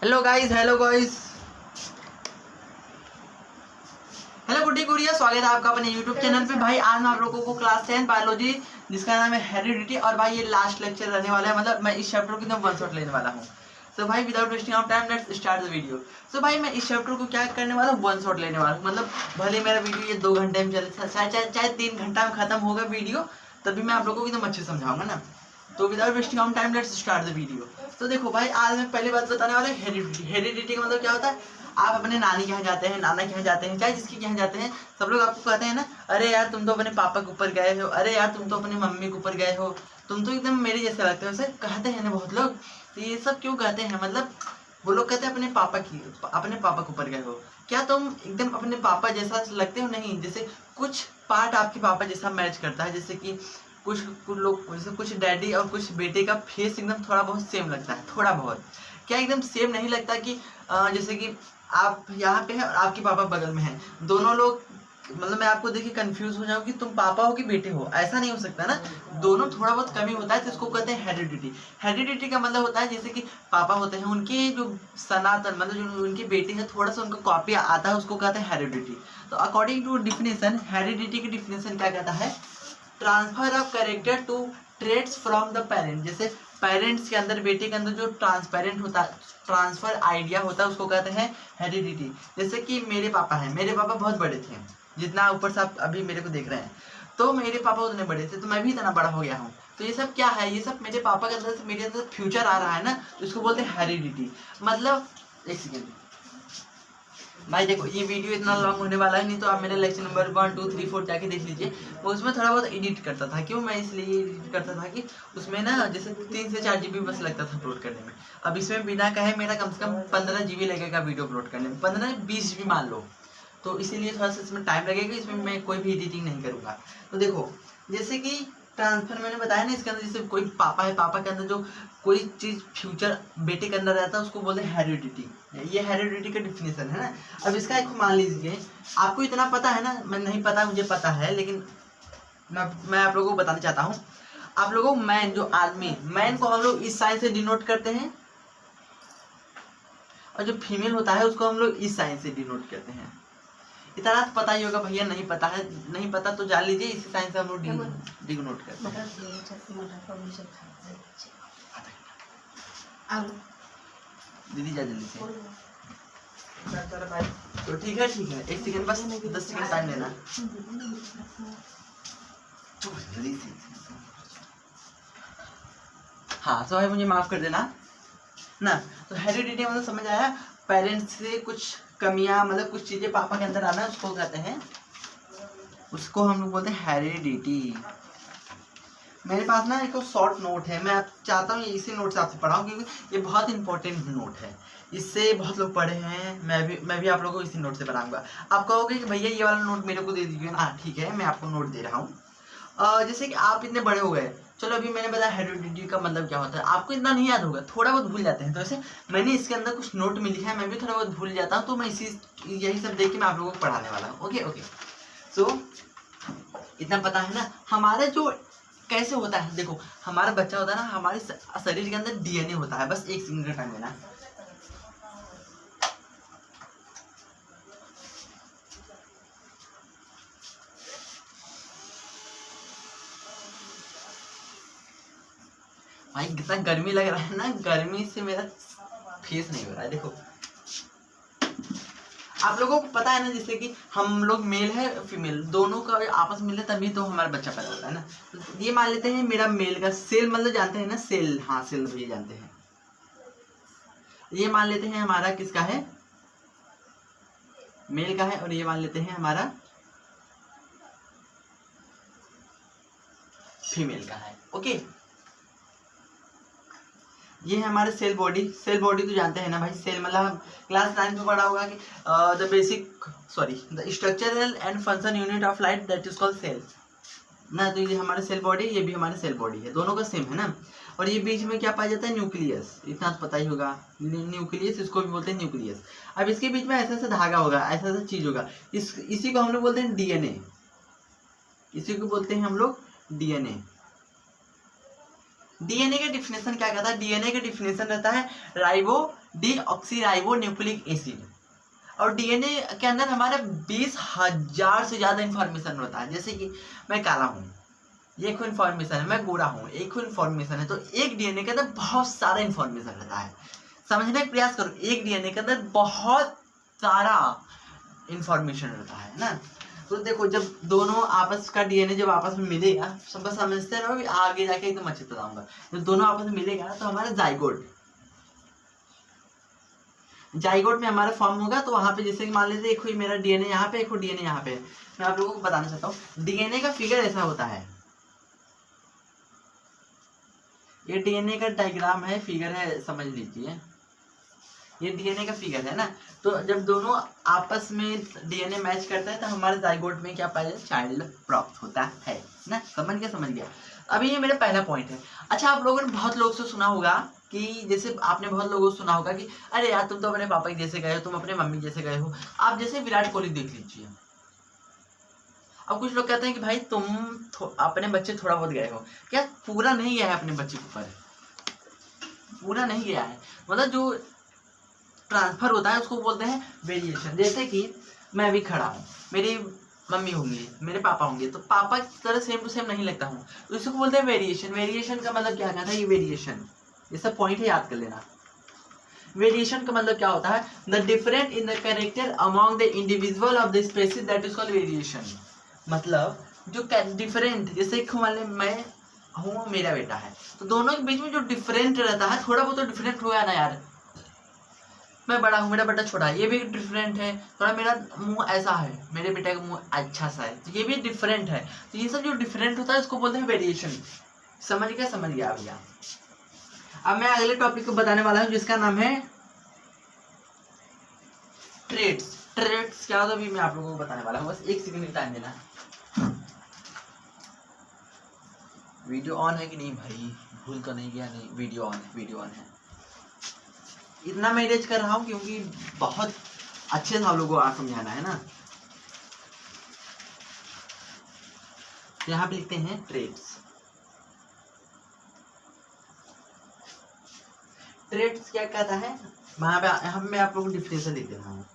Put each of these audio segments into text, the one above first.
Hello guys hello गुड्डी गुड़िया, स्वागत है आपका अपने यूट्यूब चैनल पे। भाई आज मैं आप लोगों को क्लास 10 बायोलॉजी जिसका नाम है हेरिडिटी, और भाई ये लास्ट लेक्चर रहने वाला है। मतलब मैं इस चैप्टर को एकदम वन शॉट लेने वाला हूँ। तो भाई without wasting of time let's start the video. तो भाई मैं इस चैप्टर को क्या करने वाला हूँ, वन शॉट लेने वाला हूँ। मतलब भले मेरा वीडियो ये 2 घंटे में चले, चाहे 3 घंटा में खत्म होगा वीडियो, तभी मैं आप लोगों को एकदम अच्छे समझाऊंगा ना। तो without wasting of time let's start the video. तो देखो भाई, आज मैं पहली बात बताने वाला हूँ हेरिडिटी। हेरिडिटी का मतलब क्या होता है, आप अपने नानी के यहाँ जाते हैं, नाना के यहाँ जाते हैं, चाहे जिसके यहाँ जाते हैं, सब लोग आपको कहते हैं ना, अरे यार तुम तो अपने पापा के ऊपर गए हो, अरे यार तुम तो अपनी मम्मी के ऊपर गए हो, तुम तो एकदम मेरे जैसे लगते हो। वैसे कहते हैं ना बहुत लोग। तो ये सब क्यों कहते हैं, मतलब वो लोग कहते हैं अपने पापा के ऊपर गए हो। क्या तुम एकदम अपने पापा जैसा लगते हो? नहीं, जैसे कुछ पार्ट आपके पापा जैसा मैच करता है। जैसे कि कुछ लोग, जैसे कुछ डैडी और कुछ बेटे का फेस एकदम थोड़ा बहुत सेम लगता है, थोड़ा बहुत। क्या एकदम सेम नहीं लगता कि जैसे कि आप यहाँ पे हैं और आपके पापा बगल में हैं, दोनों लोग, मतलब मैं आपको देखिए कंफ्यूज हो जाऊँ कि तुम पापा हो कि बेटे हो, ऐसा नहीं हो सकता ना। दोनों थोड़ा बहुत कमी होता है, तो इसको कहते हैं हेरिडिटी। हेरिडिटी का मतलब होता है जैसे कि पापा होते हैं, उनके जो सनातन, मतलब जो उनके बेटे हैं, थोड़ा सा उनका कॉपी आता है, उसको कहते हैं हेरिडिटी। तो अकॉर्डिंग टू डिफिनेशन, हेरिडिटी की डिफिनेशन क्या कहता है, transfer of character to traits from the parent. जैसे पेरेंट्स के अंदर, बेटे के अंदर जो ट्रांसपेरेंट होता है, ट्रांसफर आइडिया होता है, उसको कहते हैं हेरिडिटी। जैसे कि मेरे पापा हैं, मेरे पापा बहुत बड़े थे, जितना ऊपर से आप अभी मेरे को देख रहे हैं, तो मेरे पापा उतने बड़े थे, तो मैं भी इतना बड़ा हो गया हूँ। तो ये सब क्या है, ये सब मेरे पापा के अंदर से मेरे अंदर फ्यूचर आ रहा है ना, तो इसको बोलते हैं हेरिडिटी। मतलब एक सेकेंड भाई, देखो ये वीडियो इतना लॉन्ग होने वाला है नहीं, तो आप मेरे लेक्चर नंबर 1 2 3 4 जाके देख लीजिए। वो उसमें थोड़ा बहुत एडिट करता था। क्यों मैं इसलिए एडिट करता था कि उसमें ना जैसे 3 से 4 GB बस लगता था अपलोड करने में। अब इसमें बिना कहे मेरा कम से कम 15 GB लगेगा वीडियो अपलोड करने में, 15-20 GB मान लो। तो इसीलिए थोड़ा सा इसमें टाइम लगेगा, इसमें मैं कोई भी एडिटिंग नहीं करूँगा। तो देखो, जैसे कि ट्रांसफर मैंने बताया ना, इसके अंदर जैसे कोई पापा है, पापा के अंदर जो कोई चीज़ फ्यूचर बेटे के अंदर रहता है, उसको बोलते हैं हेरिडिटी। ये हेरिडिटी का डिफिनेशन है ना। अब इसका एक मान लीजिए, आपको इतना पता है ना, मैं नहीं पता, मुझे पता है, लेकिन मैं आप लोगों को बताना चाहता हूँ। आप लोगों को मैन, जो आदमी, मैन को हम लोग इस साइन से डिनोट करते हैं, और जो फीमेल होता है उसको हम लोग इस साइन से डिनोट करते हैं। इतना तो पता ही होगा भैया, नहीं पता है, नहीं पता तो जान लीजिए, इसी साइन से हम लोग डिनोट करते हैं। दीदी जा जल्दी से। तो ठीक है, एक सेकंड, बस 10 सेकंड टाइम लेना। हाँ तो भाई मुझे माफ कर देना ना। तो हेरिडिटी मतलब समझ आया, पेरेंट्स से कुछ कमियां, मतलब कुछ चीजें पापा के अंदर आना, उसको कहते हैं, उसको हम लोग बोलते हैं हेरिडिटी। मेरे पास ना एक शॉर्ट नोट है, मैं चाहता हूँ इसी नोट से आपसे पढ़ाऊँ, क्योंकि ये बहुत इंपॉर्टेंट नोट है। इससे बहुत लोग पढ़े हैं, मैं भी आप लोगों को इसी नोट से पढ़ाऊंगा। आप कहोगे कि भैया ये वाला नोट मेरे को दे दीजिए ना, ठीक है मैं आपको नोट दे रहा हूँ। जैसे कि आप इतने बड़े हो गए, चलो अभी मैंने बताया हेरिडिटी का मतलब क्या होता है, आपको इतना नहीं याद होगा, थोड़ा बहुत भूल जाते हैं। तो ऐसे मैंने इसके अंदर कुछ नोट में लिखा है, मैं भी थोड़ा बहुत भूल जाता हूँ, तो मैं यही सब देख के मैं आप लोगों को पढ़ाने वाला हूँ। ओके ओके, सो इतना पता है ना हमारे जो कैसे होता है। देखो हमारा बच्चा होता है ना, हमारे शरीर के अंदर डीएनए होता है। बस एक सेकंड का टाइम लेना। भाई कितना गर्मी लग रहा है ना, गर्मी से मेरा फेस नहीं हो रहा है। देखो आप लोगों को पता है ना, जैसे कि हम लोग मेल है फीमेल दोनों का आपस में मिले तभी तो हमारा बच्चा पैदा होता है ना। तो ये मान लेते हैं मेरा मेल का सेल, मतलब जानते हैं ना सेल, हाँ सेल भी जानते हैं। ये मान लेते हैं हमारा किसका है, मेल का है, और ये मान लेते हैं हमारा फीमेल का है। ओके, ये है हमारे सेल बॉडी। सेल बॉडी तो जानते हैं ना भाई, सेल मतलब क्लास 9 में पढ़ा होगा कि the basic the structural and function unit of life that is called cell ना। तो ये हमारे सेल बॉडी, ये भी हमारे सेल बॉडी है, दोनों का सेम है ना। और ये बीच में क्या पाया जाता है, न्यूक्लियस, इतना तो पता ही होगा, न्यूक्लियस इसको भी बोलते हैं न्यूक्लियस। अब इसके बीच में ऐसा ऐसा धागा होगा, ऐसा ऐसा चीज होगा, इसी को हम लोग बोलते हैं डीएनए, इसी को बोलते हैं हम लोग डीएनए। डीएनए का डिफिनेशन क्या कहता है, डीएनए का डिफिनेशन रहता है राइबो डीऑक्सीराइबोन्यूक्लिक एसिड। और डीएनए के अंदर हमारा 20,000 से ज़्यादा इन्फॉर्मेशन होता है। जैसे कि मैं काला हूँ, ये एक इन्फॉर्मेशन है, मैं गोरा हूँ, एक इन्फॉर्मेशन है। तो एक डीएनए के अंदर बहुत सारा इन्फॉर्मेशन रहता है। समझने का प्रयास करो, एक डीएनए के अंदर बहुत सारा इन्फॉर्मेशन रहता है ना। तो देखो, जब दोनों आपस का डीएनए जब आपस में मिलेगा, सब बस समझते रहो, आगे जाके एकदम अच्छे बताऊंगा। जब दोनों आपस में मिलेगा तो हमारा जाइगोट में हमारा फॉर्म होगा। तो वहां पे जैसे कि मान लीजिए एक हुई मेरा डीएनए यहाँ पे, एक हुई डीएनए यहाँ पे। मैं आप लोगों को बताना चाहता हूँ, डीएनए का फिगर ऐसा होता है। ये डीएनए का डायग्राम है, फिगर है, समझ लीजिए। ये डीएनए का फिगर है ना। तो जब दोनों आपस में डीएनए मैच करता है तो हमारे जाइगोट में क्या पाया जाता है, चाइल्ड प्राप्त होता है ना। समझ गया। अभी ये मेरा पहला पॉइंट है। अच्छा, आप लोगों ने बहुत लोग से सुना होगा कि जैसे आपने बहुत लोगों से सुना होगा कि अरे यार तुम तो अपने पापा के जैसे गए हो, तुम अपने मम्मी जैसे गए हो। आप जैसे विराट कोहली देख लीजिए। अब कुछ लोग कहते हैं कि भाई तुम अपने बच्चे थोड़ा बहुत गए हो, क्या पूरा नहीं गया है अपने बच्चे के ऊपर, पूरा नहीं गया है। मतलब जो ट्रांसफर होता है उसको बोलते हैं वेरिएशन। जैसे कि मैं अभी खड़ा हूँ, मेरी मम्मी होंगी, मेरे पापा होंगे, तो पापा की तरह सेम टू सेम नहीं लगता हूँ, तो इसको बोलते हैं वेरिएशन। वेरिएशन का मतलब क्या कहता है, ये वेरिएशन, ये सब पॉइंट है, याद कर लेना। वेरिएशन का मतलब क्या होता है, the different in the character among the individual of the species, that is called variation. मतलब जो डिफरेंट, जैसे मान लें मैं हूँ, मेरा बेटा है, तो दोनों के बीच में जो डिफरेंट रहता है, थोड़ा बहुत तो डिफरेंट हुआ ना यार। मैं बड़ा हूँ, मेरा बेटा छोटा है, ये भी डिफरेंट है। थोड़ा मेरा मुंह ऐसा है, मेरे बेटे का मुंह अच्छा सा है, तो ये भी डिफरेंट है। तो ये सब जो डिफरेंट होता है उसको बोलते हैं वेरिएशन। समझ गया भैया। अब मैं अगले टॉपिक को बताने वाला हूँ जिसका नाम है ट्रेड्स। ट्रेड्स क्या होता है अभी मैं आप लोगों को बताने वाला हूँ, बस एक सेकंड टाइम देना। वीडियो ऑन है कि नहीं भाई, भूल तो नहीं गया? नहीं, वीडियो ऑन है। इतना मैनेज कर रहा हूँ क्योंकि बहुत अच्छे से आप लोगों को समझाना है ना। यहाँ पे लिखते हैं ट्रेड्स। ट्रेड्स क्या कहता है, वहां पे मैं आप लोगों को डिफिनेशन लिख दे रहा हूँ।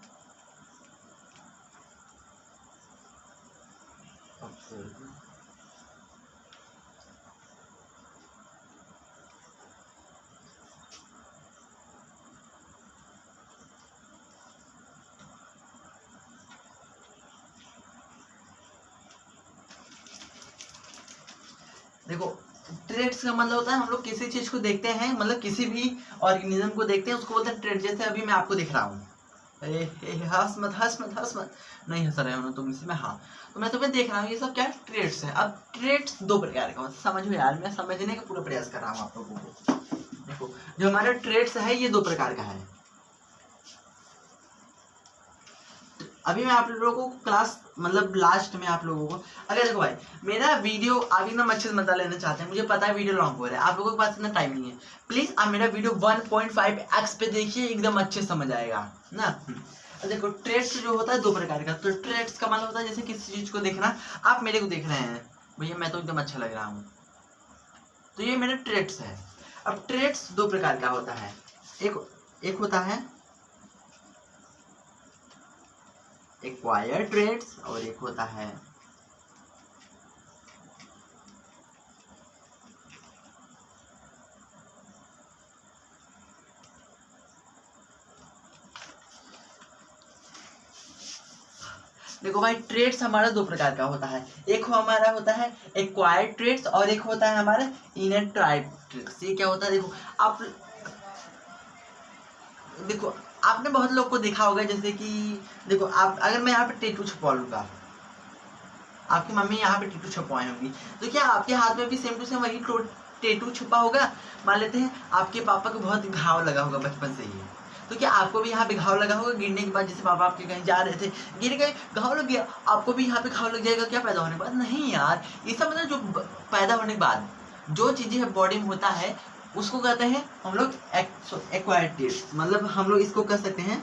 देखो, ट्रेड्स का मतलब होता है हम लोग किसी चीज को देखते हैं, मतलब किसी भी ऑर्गेनिज्म को देखते हैं, उसको बोलते हैं ट्रेड। जैसे अभी मैं आपको दिख रहा हूँ, हंस मत, नहीं हंस रहे हो ना तुम इसमें, हाँ, तो मैं तुम्हें देख रहा हूँ, ये सब क्या ट्रेड्स है। अब ट्रेड्स दो प्रकार का, समझो यार, मैं समझने का पूरा प्रयास कर रहा हूँ आप लोगों को। देखो, जो हमारा ट्रेड्स है ये दो प्रकार का है। अभी मैं आप लोगों को क्लास मतलब लास्ट में आप लोगों को, अगर देखो भाई मेरा वीडियो आप एकदम अच्छे से मजा लेना चाहते हैं, मुझे पता है वीडियो लॉन्ग हो रहा है, आप लोगों के पास इतना टाइम नहीं है, प्लीज आप मेरा वीडियो 1.5x पे देखिए, एकदम अच्छे से समझ आएगा ना। देखो, ट्रेड्स जो होता है दो प्रकार का। तो ट्रेड्स का मतलब होता है जैसे किसी चीज को देखना, आप मेरे को देख रहे हैं, भैया मैं तो एकदम अच्छा लग रहा हूँ, तो ये मेरे ट्रेड्स है। अब ट्रेड्स दो प्रकार का होता है, एक होता है एक्वायर्ड ट्रेड्स और एक होता है देखो भाई, ट्रेड्स हमारा दो प्रकार का होता है। एक हमारा होता है एक्वायर्ड ट्रेड्स और एक होता है हमारा इनर ट्रेड्स। ये क्या होता है, देखो आपने बहुत लोग को देखा होगा, जैसे कि देखो आप, अगर मैं यहाँ पे टेटू छुपा लूंगा, आपकी मम्मी यहाँ पे टेटू छुपवाई होंगी, तो क्या आपके हाथ में भी सेम टू सेम वही टेटू छुपा होगा? मान लेते हैं आपके पापा को बहुत घाव लगा होगा बचपन से ही, तो क्या आपको भी यहाँ पे घाव लगा होगा गिरने के बाद? जैसे पापा आपके कहीं जा रहे थे, गिर गए, घाव लग गया, आपको भी यहाँ पे घाव लग जाएगा क्या पैदा होने के बाद? नहीं यार, ये सब मतलब जो पैदा होने के बाद जो चीजें बॉडी में होता है उसको कहते हैं हम लोग एक्वायर्ड ट्रेड्स। मतलब हम लोग इसको कह सकते हैं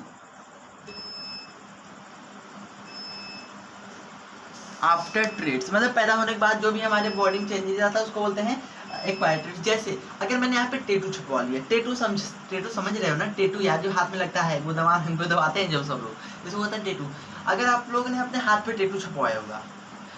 आफ्टर ट्रेड्स। मतलब पैदा होने के बाद जो भी हमारे बॉडी में चेंजेस आता है उसको बोलते हैं एक्वायर्ड ट्रेट्स। जैसे अगर मैंने यहाँ पे टेटू छपवा लिया, टेटू समझ रहे हो ना, टेटू यार जो हाथ में लगता है, वो दबाते हैं जो सब लोग, जैसे होता है टेटू। अगर आप लोगों ने अपने हाथ पे टेटू छपवाया होगा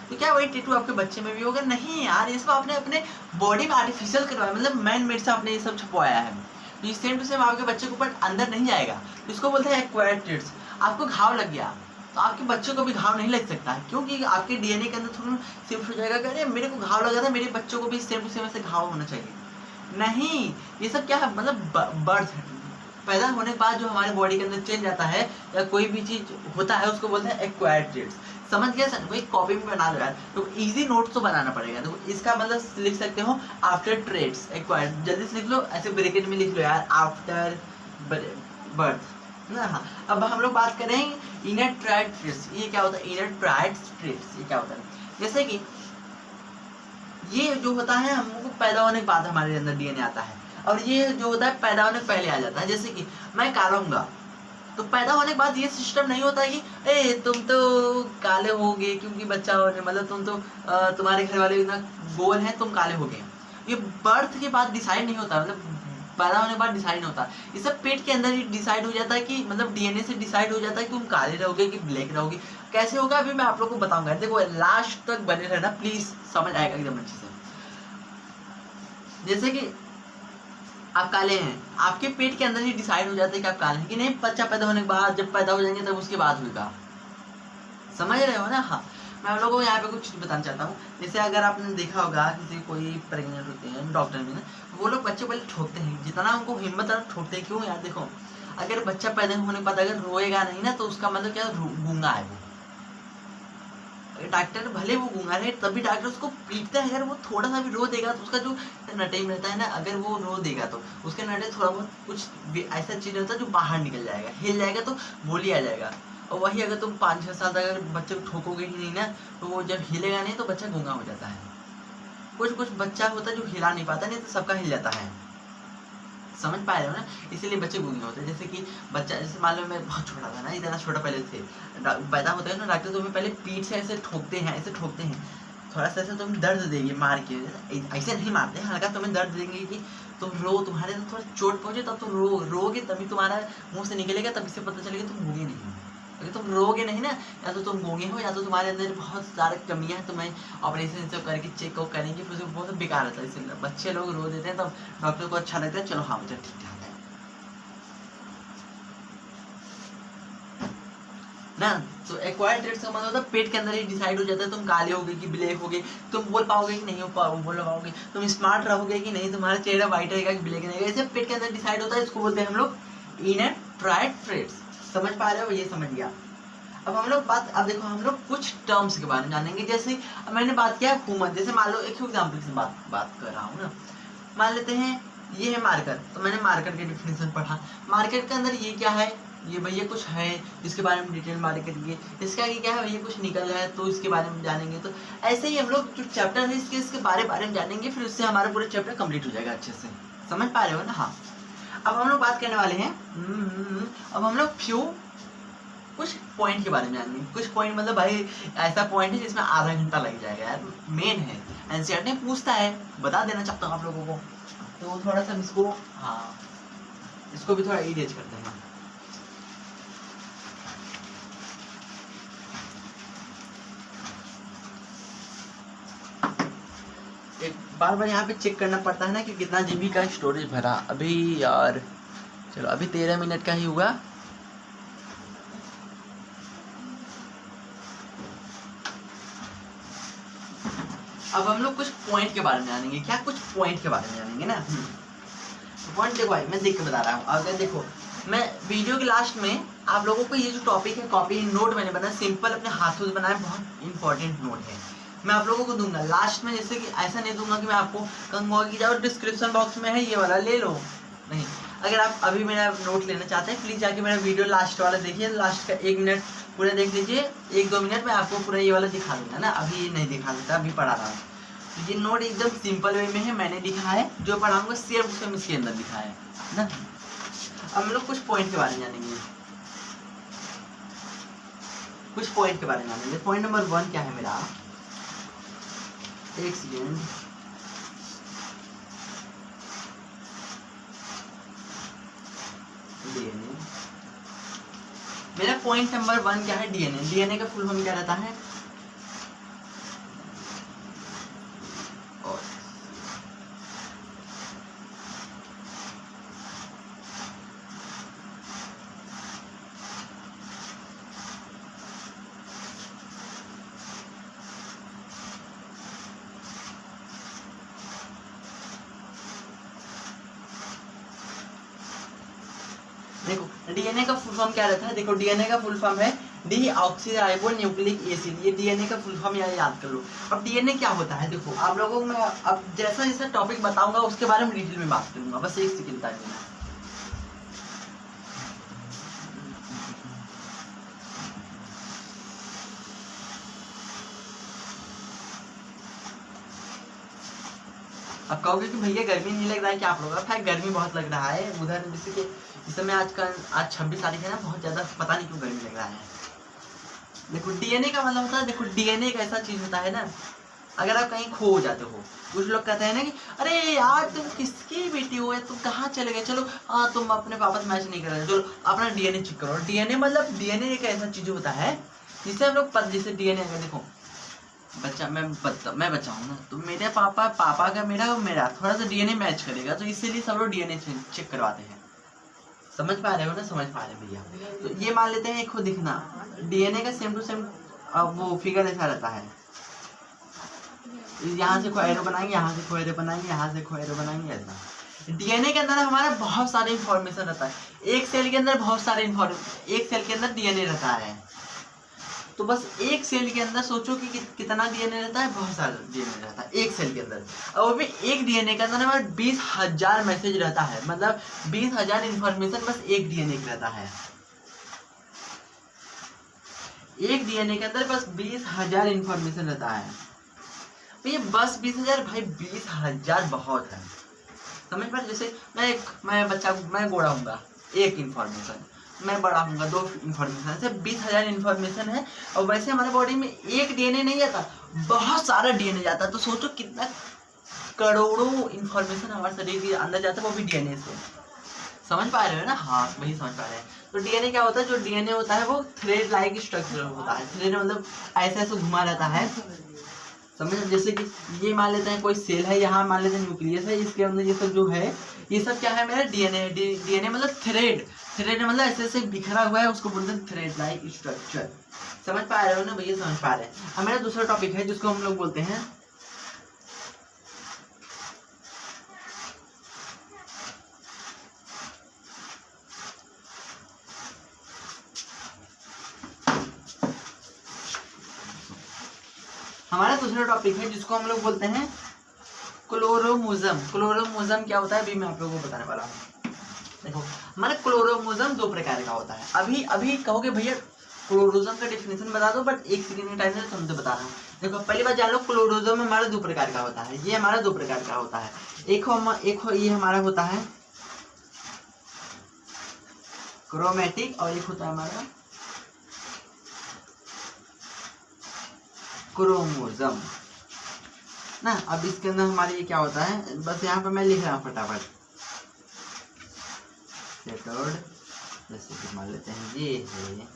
तो क्या वही टेटू आपके बच्चे में भी होगा? नहीं यार, ये सब आपने अपने बॉडी में आर्टिफिशियल करवाया, मतलब मैन मेड से आपने ये सब छपवाया है। तो ये सेम टू सेम आपके बच्चे के ऊपर अंदर नहीं जाएगा, तो इसको बोलते हैं एक्वायर्ड ट्रेट्स। आपको घाव लग गया तो आपके बच्चों को भी घाव नहीं लग सकता है, क्योंकि आपके डीएनए के अंदर थोड़ा शिफ्ट हो जाएगा कि अरे मेरे को घाव लगा था, मेरे बच्चों को भी सेम टू सेम ऐसे घाव होना चाहिए। नहीं, ये सब क्या है, मतलब बर्थ पैदा होने के बाद जो हमारे बॉडी के अंदर चेंज आता है या कोई भी चीज होता है उसको बोलते हैं एक्वायर्ड ट्रेट्स। समझ गया सर? वही कॉपी में बना लो यार, तो इजी नोट तो बनाना पड़ेगा। तो इसका मतलब लिख सकते हो आफ्टर ट्रेट्स एक्वायर्ड, जल्दी से लिख लो, ऐसे ब्रैकेट में लिख लो यार, आफ्टर बर्थ ना। हाँ, अब हम लोग बात करेंगे इनर ट्राइड ट्रेट्स। ये क्या होता है इनर ट्राइड ट्रेट्स? ये क्या होता है, जैसे कि ये जो होता है हम लोग को पैदा होने के बाद हमारे अंदर डीएनए आता है, और ये जो होता है पैदा होने पहले आ जाता है। जैसे कि मैं काला हूँगा, तो पैदा होने के बाद ये सिस्टम नहीं होता है कि ए तुम तो काले होगे क्योंकि बच्चा होने, मतलब तुम तो तुम्हारे घर वाले इतना गोल हैं तुम काले हो गए। ये बर्थ के बाद डिसाइड नहीं होता, मतलब पैदा होने के बाद डिसाइड नहीं होता। ये सब पेट के अंदर ही डिसाइड हो जाता है कि मतलब डीएनए से डिसाइड हो जाता है कि तुम काले रहोगे कि ब्लैक रहोगे। कैसे होगा अभी मैं आप लोग को बताऊंगा, देखो लास्ट तक बने रहना प्लीज, समझ आएगा एकदम अच्छे से। जैसे कि आप काले हैं, आपके पेट के अंदर ही डिसाइड हो जाता है कि आप काले हैं कि नहीं, बच्चा पैदा होने के बाद, जब पैदा हो जाएंगे तब उसके बाद होगा। समझ रहे हो ना? हाँ, मैं आप लोगों को यहाँ पे कुछ चीज बताना चाहता हूँ। जैसे अगर आपने देखा होगा किसी कोई प्रेग्नेंट होते हैं डॉक्टर में ना, वो लोग बच्चे पहले ठोकते हैं, जितना उनको हिम्मत है ठोकते हैं। क्यों यार? देखो अगर बच्चा पैदा होने के बाद अगर रोएगा नहीं ना, तो उसका मतलब क्या, गूंगा है वो। डॉक्टर भले वो गूंगा है तभी डॉक्टर उसको पीटता है। अगर वो थोड़ा सा भी रो देगा तो उसका जो नटेम रहता है ना, अगर वो रो देगा तो उसके नटे थोड़ा बहुत कुछ ऐसा चीज रहता है जो बाहर निकल जाएगा, हिल जाएगा तो बोली आ जाएगा। और वही अगर तुम 5-6 साल तक अगर बच्चे को ठोकोगे ही नहीं ना, तो वो जब हिलेगा नहीं तो बच्चा गूंगा हो जाता है। कुछ बच्चा होता है जो हिला नहीं पाता, नहीं तो सबका हिल जाता है। समझ पा रहे हो ना? इसीलिए बच्चे गूंगे होते हैं। जैसे कि बच्चा, जैसे मान लो मैं बहुत छोटा था ना, इतना छोटा पहले थे, पैदा होता है ना, डॉक्टर तुम्हें पहले पीठ से ऐसे ठोकते हैं, ऐसे ठोकते हैं, थोड़ा सा ऐसे तुम्हें दर्द देंगे मार के, ऐसे नहीं मारते हैं, हल्का तुम्हें दर्द देंगे कि तुम रो, तुम्हारे अंदर थोड़ा चोट पहुंचे तब तुम रोगे, तभी तुम्हारा मुंह से निकलेगा, तभी से पता चलेगा तुम गूंगे नहीं हो। अगर तुम रोगे नहीं ना, या तो तुम गूंगे हो या तो तुम्हारे अंदर बहुत सारे कमियां हैं, तुम्हें ऑपरेशन सब करके चेक करेंगे, फिर बहुत बेकार रहता है। इसलिए बच्चे लोग रो देते हैं तब डॉक्टर को अच्छा लगता है, चलो हाँ बच्चा ठीक ठाक है ना। तो एक्वायर्ड ट्रेट्स का मतलब होता है पेट के अंदर ही डिसाइड हो जाता है तुम काले होगे कि ब्लैक होगे, तुम बोल पाओगे कि नहीं बोल पाओगे, तुम स्मार्ट रहोगे कि नहीं, तुम्हारा चेहरा व्हाइट रहेगा कि ब्लैक रहेगा, ऐसे पेट के अंदर डिसाइड होता है। इसको बोलते हैं हम लोग इनर ट्राइड ट्रेट्स। समझ पा रहे हो? ये समझ गया। अब हम लोग अब देखो हम लोग कुछ टर्म्स के बारे में जानेंगे। जैसे मैंने बात किया ह्यूमन, जैसे मान लो एक एग्जाम्पल से बात कर रहा हूँ ना, मान लेते हैं ये है मार्कर, तो मैंने मार्कर के डिफिनेशन पढ़ा। मार्कर के अंदर ये क्या है, ये भैया कुछ है जिसके बारे में डिटेल बात करेंगे। इसका ये क्या है भैया, कुछ निकल है तो इसके बारे में जानेंगे। तो ऐसे ही हम लोग जो चैप्टर है इसके बारे में जानेंगे, फिर उससे हमारा पूरा चैप्टर कंप्लीट हो जाएगा अच्छे से। समझ पा रहे हो ना? हाँ, अब हम लोग बात करने वाले हैं, अब हम लोग कुछ पॉइंट के बारे में जानेंगे। कुछ पॉइंट मतलब भाई ऐसा पॉइंट है जिसमें आधा घंटा लग जाएगा यार, मेन है, एनसीईआरटी पूछता है, बता देना चाहता हूँ आप लोगों को। तो थोड़ा सा इसको, हाँ इसको भी थोड़ा इरेज करते हैं। एक बार यहाँ पे चेक करना पड़ता है ना कि कितना जीबी का स्टोरेज भरा। अभी यार चलो अभी 13 मिनट का ही हुआ। अब हम लोग कुछ पॉइंट के बारे में जानेंगे। क्या? कुछ पॉइंट के बारे में जानेंगे ना। पॉइंट देखो भाई, मैं देख के बता रहा हूँ। अगर देखो मैं वीडियो के लास्ट में आप लोगों को ये जो टॉपिक है, कॉपी नोट मैंने बनाया, सिंपल अपने हाथों से बनाया, बहुत इंपॉर्टेंट नोट है, मैं आप लोगों को दूंगा लास्ट में। जैसे कि ऐसा नहीं दूंगा कि मैं आपको कहूँगा कि जाओ डिस्क्रिप्शन बॉक्स में है ये वाला ले लो, नहीं। अगर आप अभी मेरा नोट लेना चाहते हैं प्लीज जाके मेरा वीडियो लास्ट वाला देखिए, लास्ट का 1 मिनट पूरा देख लीजिए, 1-2 मिनट में आपको पूरा ये वाला दिखा दूंगा ना। अभी ये नहीं दिखा देता, अभी पढ़ा रहा हूँ। तो ये नोट एकदम सिंपल वे में है, मैंने लिखा है, जो पढ़ाऊंगा सेम इसके अंदर लिखा है ना। अब हम लोग कुछ पॉइंट के बारे में जानेंगे, कुछ पॉइंट के बारे में जानेंगे। पॉइंट नंबर 1 क्या है मेरा, एक सेकेंड, मेरा पॉइंट नंबर 1 क्या है, डीएनए। डीएनए का फुल फॉर्म क्या रहता है? देखो डीएनए का फुल फॉर्म क्या रहता है, देखो डीएनए का फुल फॉर्म है डीऑक्सीराइबो न्यूक्लिक एसिड। ये डीएनए का फुल फॉर्म याद कर लो। अब डीएनए क्या होता है, देखो आप लोगों को मैं अब जैसा जैसा टॉपिक बताऊंगा उसके बारे में डिटेल में बात करूंगा, बस एक सेकंड टाइम देना। अब कहोगे कि भैया गर्मी नहीं लग रहा है क्या आप लोगों का? गर्मी बहुत लग रहा है उधर, जैसे कि इस समय आज 26 तारीख है ना, बहुत ज़्यादा पता नहीं क्यों गर्मी लग रहा है। देखो डीएनए का मतलब होता है, देखो डीएनए एक ऐसा चीज़ होता है ना, अगर आप कहीं खो जाते हो, कुछ लोग कहते हैं ना कि अरे यार तुम किसकी बेटी हो, तुम कहाँ चले गए, चलो हाँ तुम अपने पापा से मैच नहीं कर रहे, चलो अपना डीएनए चेक करो। डीएनए मतलब डीएनए एक ऐसा चीज़ होता है जिससे हम लोग जैसे डीएनए अगर देखो बच्चा मैं बच्चा हूँ ना, तो मेरे पापा का मेरा थोड़ा सा डीएनए मैच करेगा, तो इसीलिए सब लोग डीएनए चेक करवाते हैं। समझ पा रहे हो ना? समझ पा रहे हैं भैया? तो ये मान लेते हैं, खुद दिखना डीएनए का सेम टू सेम वो फिगर ऐसा रहता है, यहाँ से कोई एरो बनाएंगे, यहाँ से कोई एरो बनाएंगे, यहाँ से कोई एरो बनाएंगे, ऐसा। डीएनए के अंदर हमारा बहुत सारे इंफॉर्मेशन रहता है, एक सेल के अंदर बहुत सारे एक सेल के अंदर डीएनए रहता है। तो बस एक सेल के अंदर सोचो कि कितना डीएनए रहता है, बहुत सारा डीएनए रहता है एक सेल के अंदर। और वो भी एक डीएनए के अंदर हमारे 20,000 मैसेज रहता है, मतलब 20,000 इंफॉर्मेशन बस एक डीएनए का रहता है। एक डीएनए के अंदर बस 20,000 इंफॉर्मेशन रहता है। ये बस 20,000 भाई, 20,000 बहुत है। समझ पा? जैसे मैं गोरा हूँगा, एक इंफॉर्मेशन, मैं बड़ा हूँगा, 2 इंफॉर्मेशन, ऐसे 20,000 इंफॉर्मेशन है। और वैसे हमारे बॉडी में एक डीएनए नहीं जाता, बहुत सारा डीएनए जाता है। तो सोचो कितना करोड़ों इंफॉर्मेशन हमारे शरीर के अंदर जाता है, वो भी डीएनए से। समझ पा रहे हो ना? हाँ वही समझ पा रहे हैं। तो डीएनए क्या होता है, जो डीएनए होता है वो थ्रेड लाइक स्ट्रक्चर होता है। थ्रेड मतलब ऐसे ऐसे घुमा रहता है, समझ? जैसे कि ये मान लेते हैं कोई सेल है, यहाँ मान लेते हैं न्यूक्लियस है, इसके अंदर ये सब जो है, ये सब क्या है, मेरा डीएनए। डीएनए मतलब थ्रेड मतलब ऐसे ऐसे बिखरा हुआ है, उसको बोलते हैं थ्रेड लाइक स्ट्रक्चर। समझ पा रहे हो ना भैया? समझ पा रहे हैं। अब मेरा दूसरा टॉपिक है जिसको हम लोग बोलते हैं हमारा दूसरा टॉपिक है जिसको हम लोग बोलते हैं क्लोरोमोजम। क्लोरोमोजम क्या होता है अभी मैं आप लोगों को बताने वाला हूँ। देखो हमारा क्लोरोमोजम 2 प्रकार का होता है। अभी कहोगे भैया क्लोरोजम का डेफिनेशन बता दो, बट एक सेकंड के टाइम में तुमसे बता रहा हूँ। देखो पहली बात जान लो, क्लोरोजम हमारा 2 प्रकार का होता है। ये हमारा 2 प्रकार का होता है। एक ये हमारा होता है क्रोमेटिक, और एक होता है हमारा क्रोमोजम ना। अब इसके अंदर हमारे ये क्या होता है, बस यहाँ पे मैं लिख रहा हूँ फटाफट। जैसे कि मान लेते हैं ये है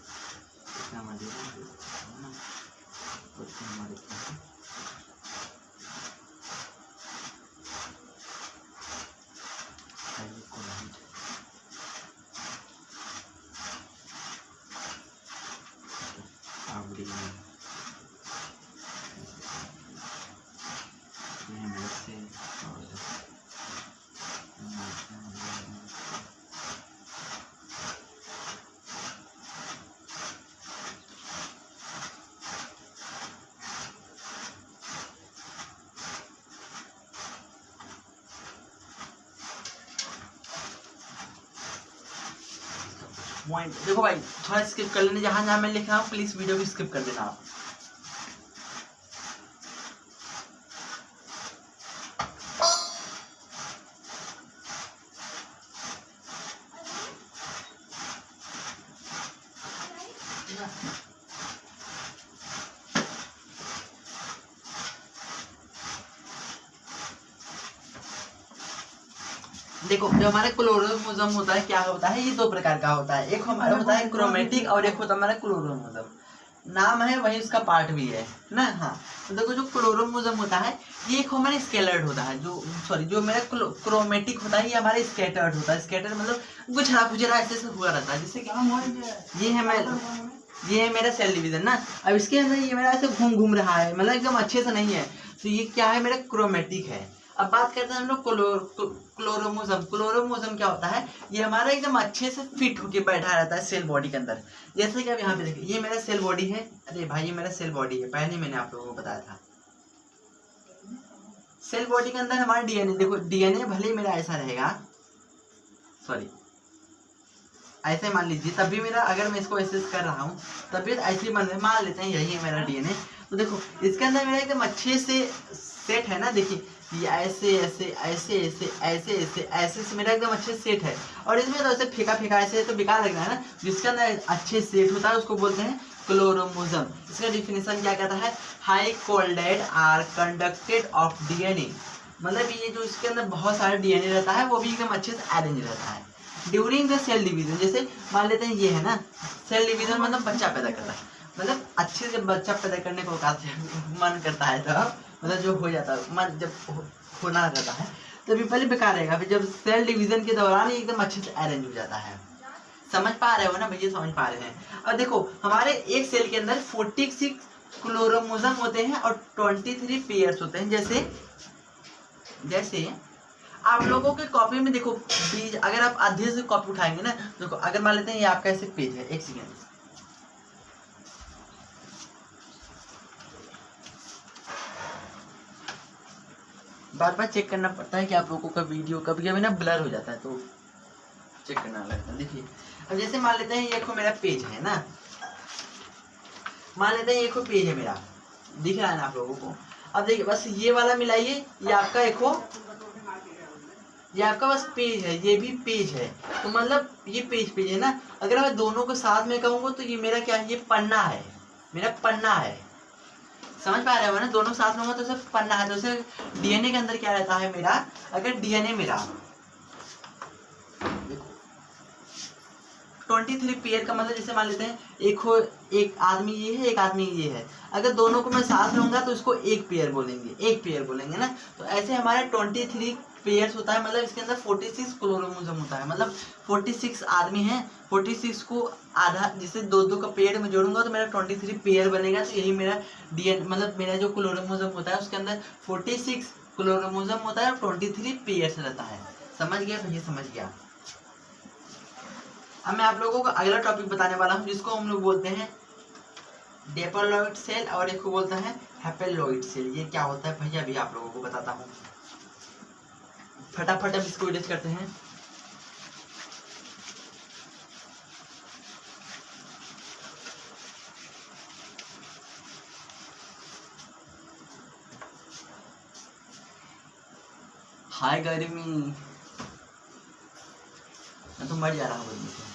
पॉइंट। देखो भाई थोड़ा स्किप कर लेना, जहां जहां मैं लिख रहा हूँ प्लीज वीडियो को स्किप कर देना आप। देखो जो हमारा क्लोरोमोसोम होता है क्या होता है, ये दो प्रकार का होता है, एक हमारा होता है क्रोमेटिक और एक होता है हमारा क्लोरोमोसोम। नाम है वही उसका पार्ट भी है ना। हाँ तो देखो जो क्लोरोमोसोम होता है ये एक हमारे स्केलर्ड होता है, जो सॉरी जो मेरा क्रोमेटिक होता है ये हमारे स्कैटर्ड होता है। स्कैटर्ड मतलब गुजरा गुजरा ऐसे से हुआ रहता है, जैसे कि ये है मेरा सेल डिवीजन ना। अब इसके अंदर ये मेरा ऐसे घूम घूम रहा है, मतलब एकदम अच्छे से नहीं है, तो ये क्या है, मेरा क्रोमेटिक है। अब बात करते हैं हम लोग क्लोरोमोसोम। क्लोरोमोसोम क्या होता है, ये हमारा एकदम अच्छे से फिट होके बैठा रहता है सेल बॉडी के अंदर। जैसे कि आप यहाँ पे देखिए ये मेरा सेल बॉडी है, अरे भाई ये मेरा सेल बॉडी है, पहले मैंने आप लोगों को बताया था। सेल बॉडी के अंदर हमारा डीएनए, देखो डीएनए भले मेरा ऐसा रहेगा, सॉरी ऐसे मान लीजिए, तब भी मेरा अगर मैं इसको ऐसे कर रहा हूँ तब भी ऐसे ही मान लेते हैं यही है मेरा डीएनए। तो देखो इसके अंदर मेरा एकदम अच्छे से सेट है ना, देखिए ये ऐसे ऐसे ऐसे ऐसे ऐसे ऐसे ऐसे से मेरा एकदम अच्छे सेट है। और इसमें तो ऐसे फेंका फेंका ऐसे तो बेकार लग रहा है ना, जिसके अंदर अच्छे सेट होता है उसको बोलते हैं क्लोरोमोसोम। इसका डिफिनेशन क्या कहता है, high coded are conducted of DNA, मतलब ये जो इसके अंदर बहुत सारा डीएनए रहता है वो भी एकदम अच्छे से अरेंज रहता है ड्यूरिंग द सेल डिवीजन। जैसे मान लेते हैं ये है ना सेल डिवीजन, मतलब बच्चा पैदा करता है, मतलब अच्छे से बच्चा पैदा करने को मन करता है, तो मतलब जो हो जाता है मन जब होना रहता है तभी पहले बेकार रहेगा, फिर जब सेल डिवीजन के दौरान ही एकदम अच्छे से अरेंज हो जाता है। समझ पा रहे हो ना भैया, समझ पा रहे हैं। और देखो हमारे एक सेल के अंदर 46 क्लोरोमोसोम होते हैं और 23 पेयर्स होते हैं। जैसे जैसे आप लोगों के कॉपी में देखो पेज, अगर आप आधे से कॉपी उठाएंगे ना, देखो अगर मान लेते हैं ये आपका ऐसे पेज है, एक सेकेंड बार बार चेक करना पड़ता है कि आप लोगों का वीडियो कभी कभी ना ब्लर हो जाता है, तो चेक करना लगता है। देखिए अब जैसे मान लेते हैं ये देखो मेरा पेज है ना, मान लेते हैं ये पेज है मेरा, दिख रहा है ना आप लोगों को। अब देखिए बस ये वाला मिलाइए, ये आपका ये आपका बस पेज है, ये भी पेज है, तो मतलब ये पेज है ना। अगर मैं दोनों को साथ में कहूँगा तो ये मेरा क्या है, ये पन्ना है, मेरा पन्ना है। समझ पा रहे हो ना, दोनों साथ में होगा तो सिर्फ पन्ना है। तो सिर्फ डीएनए के अंदर क्या रहता है मेरा, अगर डीएनए मेरा 23 पेयर का मतलब जैसे मान लेते हैं एक आदमी ये है एक आदमी ये है, अगर दोनों को मैं साथ लूंगा तो इसको एक पेयर बोलेंगे ना। तो ऐसे हमारे 23 पेयर्स होता है, मतलब इसके अंदर 46 क्लोरोमोसोम होता है, मतलब 46 आदमी हैं, 46 को आधा जिसे दो दो का पेयर में जोड़ूंगा तो मेरा 23 पेयर बनेगा। तो यही मेरा डीएनए मतलब मेरा जो क्लोरोमोसोम होता है उसके अंदर 46 क्लोरोमोसोम होता है और 23 पेयर्स रहता है। समझ गया भैया, समझ गया। अब मैं आप लोगों को अगला टॉपिक बताने वाला हूँ जिसको हम लोग बोलते हैं डिप्लॉइड सेल और एक को बोलते हैं हैप्लॉइड सेल। ये क्या होता है भैया, अभी आप लोगों को बताता हूँ, फटाफट अब इसको डिस्कस करते हैं। हाय गर्मी, मैं तो मर जा रहा हूँ गर्मी से।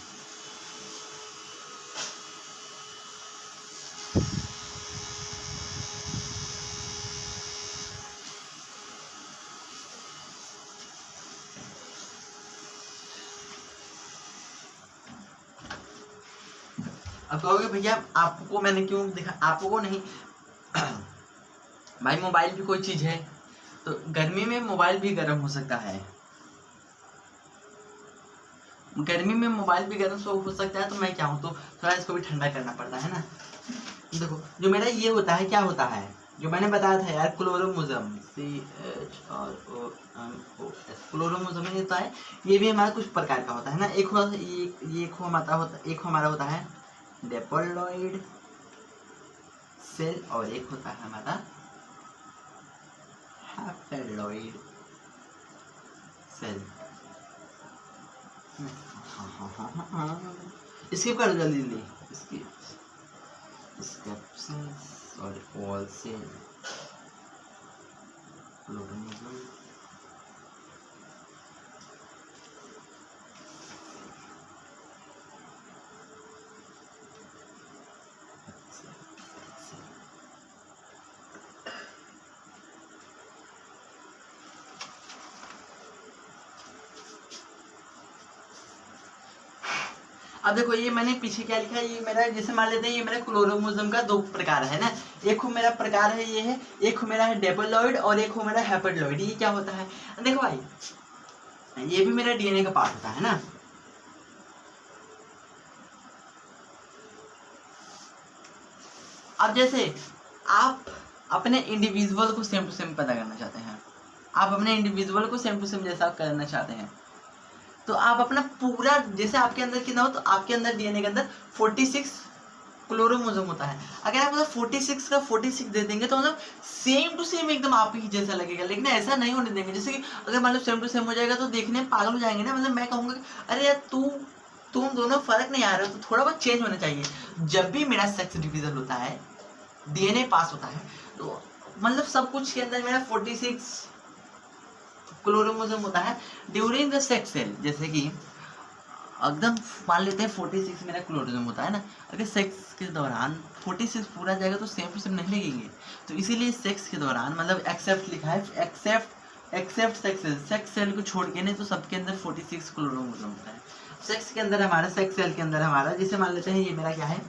अब कहोगे भैया आपको मैंने क्यों दिखा, आपको को नहीं भाई मोबाइल भी कोई चीज है, तो गर्मी में मोबाइल भी गर्म हो सकता है, गर्मी में मोबाइल भी गर्म हो सकता है, तो मैं क्या हूँ, तो थोड़ा इसको भी ठंडा करना पड़ता है ना। देखो जो मेरा ये होता है क्या होता है, जो मैंने बताया था यार क्लोरोमोसोम, क्लोरोमोसोम होता है, ये भी हमारा कुछ प्रकार का होता है ना। एक हमारा होता है डिप्लॉइड सेल और एक होता है हमारा हैप्लॉइड सेल। स्किप कर जल्दी जल्दी, और ऑल सेल क्लोरोमोसोम अब देखो ये मैंने पीछे क्या लिखा है, ये मेरा जैसे मान लेते हैं ये मेरा क्लोरोमोसोम का दो प्रकार है ना, एक मेरा प्रकार है ये है, एक मेरा है डेपोलॉइड और एक मेरा हैप्लॉइड। ये क्या होता है, देखो भाई ये भी मेरा डीएनए का पार्ट होता है ना। अब जैसे आप अपने इंडिविजुअल को सेम टू सेम पता करना चाहते हैं, आप अपने इंडिविजुअल को सेम टू सेम जैसा करना चाहते हैं, तो आप अपना पूरा जैसे आपके अंदर कितना हो, तो आपके अंदर डीएनए के अंदर 46 क्लोरोमोसोम होता है। अगर आप मतलब 46 का 46 दे देंगे तो मतलब सेम टू सेम एकदम आप ही जैसा लगेगा, लेकिन ऐसा नहीं होने देंगे। जैसे कि अगर मान लो सेम टू सेम हो जाएगा तो देखने में पागल हो जाएंगे ना, मतलब मैं कहूँगा अरे यार तुम दोनों फर्क नहीं आ रहे हो, तो थोड़ा बहुत चेंज होना चाहिए। जब भी मेरा सेक्स डिवीजन होता है, डीएनए पास होता है, तो मतलब सब कुछ के अंदर मेरा 46 क्लोरोमोसोम होता है ड्यूरिंग द सेक्स सेल। जैसे कि एकदम मान लेते हैं 46 मेरा क्लोरोमोसोम होता है ना, अगर सेक्स के दौरान 46 पूरा जाएगा तो सेम टू सेम नहीं लगेंगे, तो इसीलिए सेक्स के दौरान मतलब एक्सेप्ट लिखा है, एक्सेप्ट सेक्स सेल को छोड़ के, नहीं तो सबके अंदर 46 क्लोरोमोसोम होता है। सेक्स के अंदर हमारा, सेक्स सेल के अंदर हमारा, जैसे मान लेते हैं ये मेरा क्या है,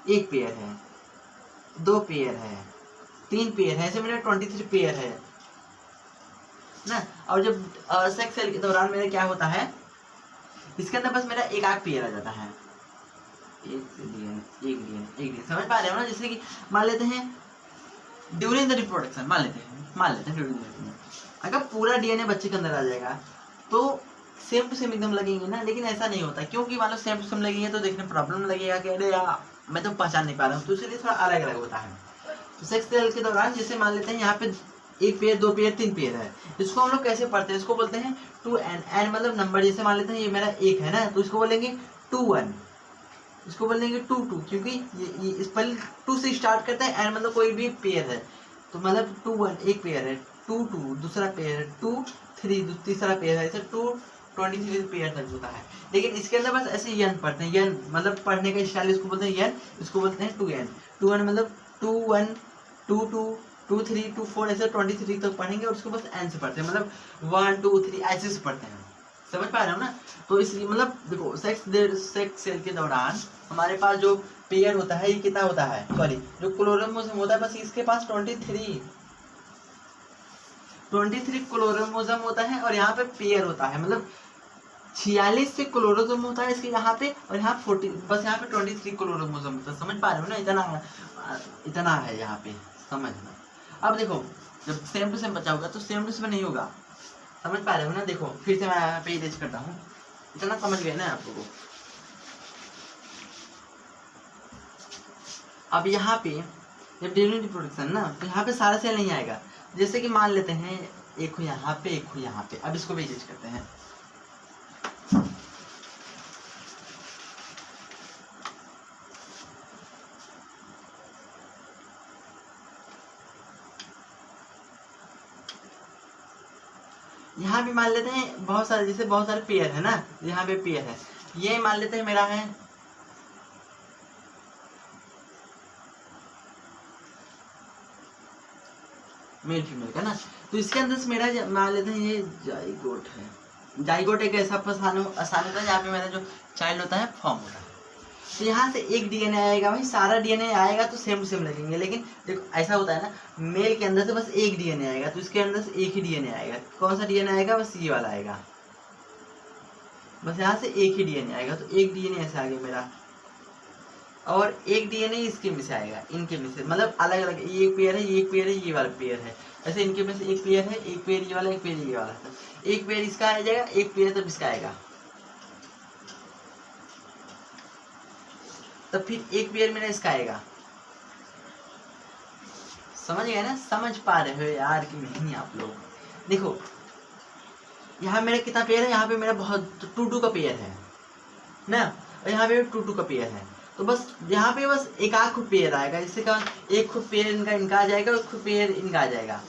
एक पेयर है, दो पेयर है, तीन पेयर है, ऐसे मेरा 23 पेयर है ना। और जब सेक्स सेल के दौरान मेरा क्या होता है, इसके अंदर बस मेरा एक आध पेयर आ जाता है, एक डीएनए समझ पा रहे हो ना। जैसे कि मान लेते हैं ड्यूरिंग द रिप्रोडक्शन, मान लेते हैं ड्यूरिंग द, अगर पूरा डीएनए बच्चे के अंदर आ जाएगा तो सेम टू सेम एकदम लगेंगे ना, लेकिन ऐसा नहीं होता, क्योंकि मान लो सेम टू सेम लगेंगे तो देखने प्रॉब्लम लगेगा कि अरे यार मैं तो पहचान नहीं पा रहा हूँ, तो इसलिए थोड़ा अलग अलग होता है। तो सेक्स सेल के दौरान जैसे मान लेते हैं यहाँ पे एक पेयर, दो पेयर, तीन पेयर है, इसको हम लोग कैसे पढ़ते हैं, इसको बोलते हैं 2n, n मतलब नंबर। जैसे मान लेते हैं ये मेरा एक है ना, तो इसको बोलेंगे 2 1, इसको बोलेंगे 2 2, क्योंकि ये इस पहले 2 से स्टार्ट करता है, n मतलब कोई भी पेयर है, तो मतलब 2 1 एक पेयर है, 2 2 दूसरा पेयर है, 2 3 तीसरा पेयर है, ऐसे 2 23 पेयर तक होता है। लेकिन इसके अंदर बस ऐसे यन पढ़ते हैं, यन मतलब पढ़ने का स्टाइल, इसको बोलते हैं यन, इसको बोलते हैं 2n मतलब 2 1 2 2 2 3 2 4 ऐसे 23 तक पढ़ेंगे, और उसको बस n से पढ़ते हैं, मतलब 1 2 3 ऐसे से पढ़ते हैं। समझ पा रहे हो ना। तो इसलिए मतलब देखो सेक्स सेल के दौरान हमारे पास जो पेयर होता है ये कितना होता है, सॉरी जो क्लोरोमोसोम होता है, बस इसके पास 23 क्लोरोमोसोम होता है, और यहाँ पे पेयर होता है, मतलब 46 से क्लोरोसोम होता है इसके यहाँ पे, और यहाँ 40 बस यहाँ पे 23 क्लोरोमोसोम होता है। समझ पा रहे हो ना, इतना है यहाँ पे, समझना। अब देखो जब सेम टू सेम बचा होगा तो सेम टू सेम नहीं होगा, समझ पा रहे हो ना। देखो फिर से मैं यहाँ पे इरेज करता हूँ, इतना समझ गए ना आप लोगों को। अब यहाँ पे जब ड्यूरिंग रिप्रोडक्शन ना, तो यहाँ पे सारा सेल नहीं आएगा। जैसे कि मान लेते हैं एक हो यहाँ पे, एक हो यहाँ पे, अब इसको भी इरेज करते हैं। यहाँ भी मान लेते हैं बहुत सारे, जैसे बहुत सारे पेयर है ना, यहाँ पे पेयर है, ये मान लेते हैं मेरा है मेल फीमेल का ना, तो इसके अंदर से मेरा मान लेते हैं ये जाइगोट है। जाइगोट एक ऐसा आसान होता है जहाँ पे मेरा जो चाइल्ड होता है फॉर्म होता है। तो यहाँ से एक डीएनए आएगा, भाई सारा डीएनए आएगा तो सेम टू सेम लगेंगे, लेकिन देखो ऐसा होता है ना, मेल के अंदर से बस एक डीएनए आएगा, तो इसके अंदर से एक ही डीएनए आएगा। कौन सा डीएनए आएगा, बस ये वाला आएगा, बस यहाँ से एक ही डीएनए आएगा। तो एक डीएनए ऐसे आ गया मेरा, और एक डीएनए इसके में से आएगा, इनके में से, मतलब अलग अलग, ये एक पेयर है, ये एक पेयर है, ये वाला पेयर है, ऐसे इनके में से एक पेयर है, एक पेयर ये वाला, एक पेयर ये वाला, एक पेयर इसका आ जाएगा, एक पेयर तब इसका आएगा, तब फिर एक पेयर मेरा इसका आएगा। समझ गए ना, समझ पा रहे हो यार कि नहीं आप लोग। देखो यहाँ मेरा कितना पेयर है, यहाँ पे मेरा बहुत 2 2 का पेयर है ना, और यहाँ पे 2 2 का पेयर है, तो बस यहाँ पे बस एक आध खुद पेयर आएगा, इससे का एक खुद पेयर इनका आ जाएगा, एक खुद पेयर इनका आ जाएगा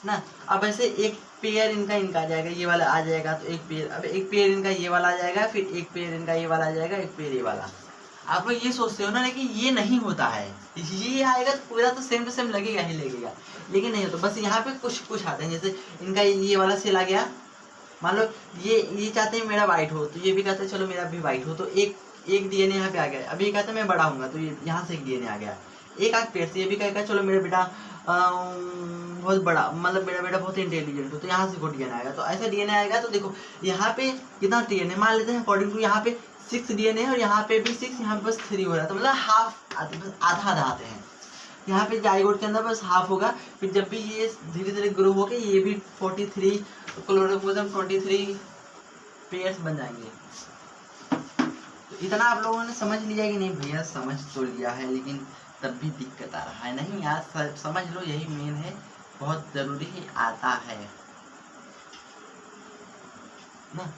ना। अब ऐसे एक पेयर इनका आ जाएगा, ये वाला आ जाएगा, तो एक पेयर, अब एक पेयर इनका ये वाला आ जाएगा, फिर एक पेयर इनका ये वाला आ जाएगा, एक पेयर ये वाला। आप लोग ये सोचते हो ना, लेकिन ये नहीं होता है, ये आएगा तो पूरा तो सेम टू सेम लगेगा ही लगेगा, लेकिन नहीं होता। बस यहाँ पे कुछ कुछ आते हैं, जैसे इनका ये वाला सेल आ गया, मान लो ये चाहते हैं मेरा वाइट हो, तो ये भी कहते हैं चलो मेरा भी वाइट हो, तो एक डीएनए यहाँ पे आ गया। अभी ये कहते हैं मैं बड़ा हूँगा, तो ये यहाँ से एक डीएनए आ गया। एक आध पेड़ से ये भी कहेगा चलो मेरा बेटा बहुत बड़ा, मतलब मेरा बेटा बहुत इंटेलिजेंट हो, तो यहाँ से को डीएनए आएगा। तो ऐसा डीएनए आएगा। तो देखो यहाँ पे कितना डीएनए मान लेते हैं अकॉर्डिंग टू, यहाँ पे 6 डीएनए है और यहाँ पे भी 6, यहाँ पे बस 3 हो रहा है, तो मतलब हाफ, आधा आधा आते हैं। यहाँ पे जाइगोट के अंदर बस हाफ होगा। फिर जब भी ये धीरे धीरे ग्रो होके ये भी 43 क्लोरोप्लाज्म 23 पेयर्स बन जाएंगे। तो इतना आप लोगों ने समझ लिया कि नहीं भैया? समझ तो लिया है, लेकिन तब भी दिक्कत आ रहा है। नहीं यार, समझ लो, यही मेन है, बहुत जरूरी ही आता है ना।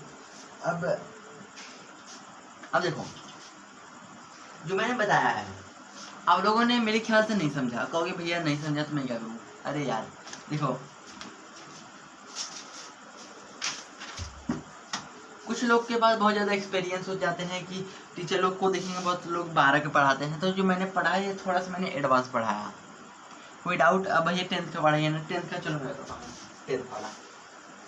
अब देखो जो मैंने बताया है, आप लोगों ने मेरे ख्याल से नहीं समझा। कहोगे भैया नहीं समझा तो मैं क्या करूँ? अरे यार देखो, कुछ लोग के पास बहुत ज़्यादा एक्सपीरियंस हो जाते हैं कि टीचर लोग को देखेंगे, बहुत लोग 12 के पढ़ाते हैं, तो जो मैंने पढ़ा है ये थोड़ा सा मैंने एडवांस पढ़ाया। कोई डाउट? अब भैया 10th का पढ़ा है ना, 10th का चलो मैं बताता हूँ। 10th पढ़ा,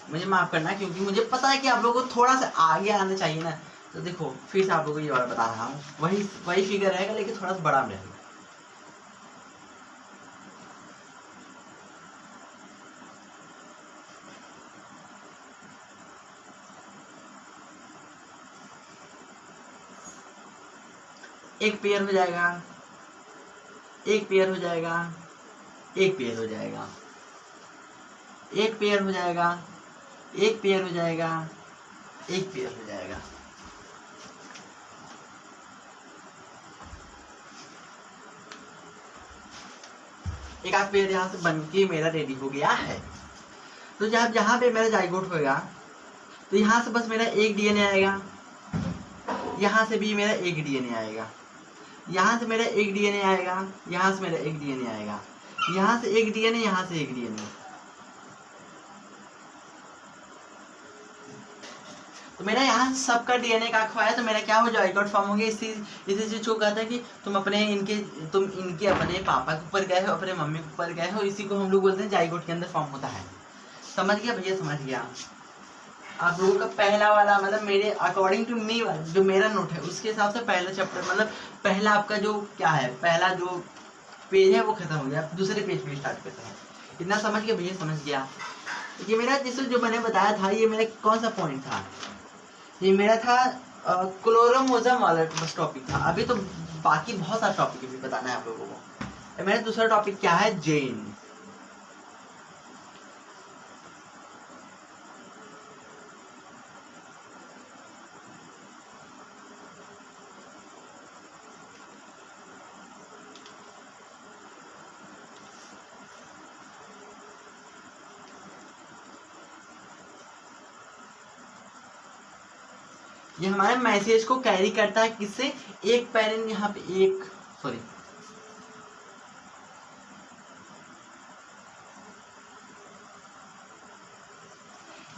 मुझे माफ़ करना क्योंकि मुझे पता है कि आप लोगों को थोड़ा सा आगे आना चाहिए ना। तो देखो फिर से आप लोगों को ये वाला बता रहा हूँ, वही फिगर रहेगा लेकिन थोड़ा सा बड़ा रहेगा। एक पेयर हो जाएगा, एक पेयर हो जाएगा, एक पेयर हो जाएगा, एक पेयर हो जाएगा, एक पेयर हो जाएगा, एक पेयर हो जाएगा। एक आध पेयर यहाँ से बन के मेरा रेडी हो गया है। तो जब यहाँ पे मेरा जाइगोट होगा तो यहाँ से बस मेरा एक डीएनए आएगा, यहाँ से भी मेरा एक डीएनए आएगा, यहाँ से मेरा एक डीएनए आएगा, यहाँ से मेरा एक डीएनए आएगा, यहाँ से एक डीएनए, यहाँ से एक डीएनए। तो मेरा यहाँ सबका डीएनए का खोया, तो मेरा क्या हो जाइगोट फॉर्म हो गया। इसी चीज को कहता है कि तुम इनके अपने पापा के ऊपर गए हो, अपने मम्मी के ऊपर गए हो। इसी को हम लोग बोलते हैं जाइगोट के अंदर फॉर्म होता है। समझ गया भैया? समझ गया? आप लोगों का पहला वाला, मतलब मेरे अकॉर्डिंग टू मी वाला जो मेरा नोट है उसके हिसाब से पहला चैप्टर, मतलब पहला आपका जो क्या है, पहला जो पेज है वो खत्म हो गया। दूसरे पेज पे स्टार्ट करते हैं। इतना समझ गया भैया? समझ गया? ये मेरा जैसे जो मैंने बताया था, ये मेरा कौन सा पॉइंट था? ये मेरा था क्लोरोमोजम वाला बस टॉपिक था। अभी तो बाकी बहुत सारा टॉपिक भी बताना है आप लोगों को। मेरा दूसरा टॉपिक क्या है? जेन। ये हमारे मैसेज को कैरी करता है किससे? एक पेरेंट, यहाँ पे एक, सॉरी,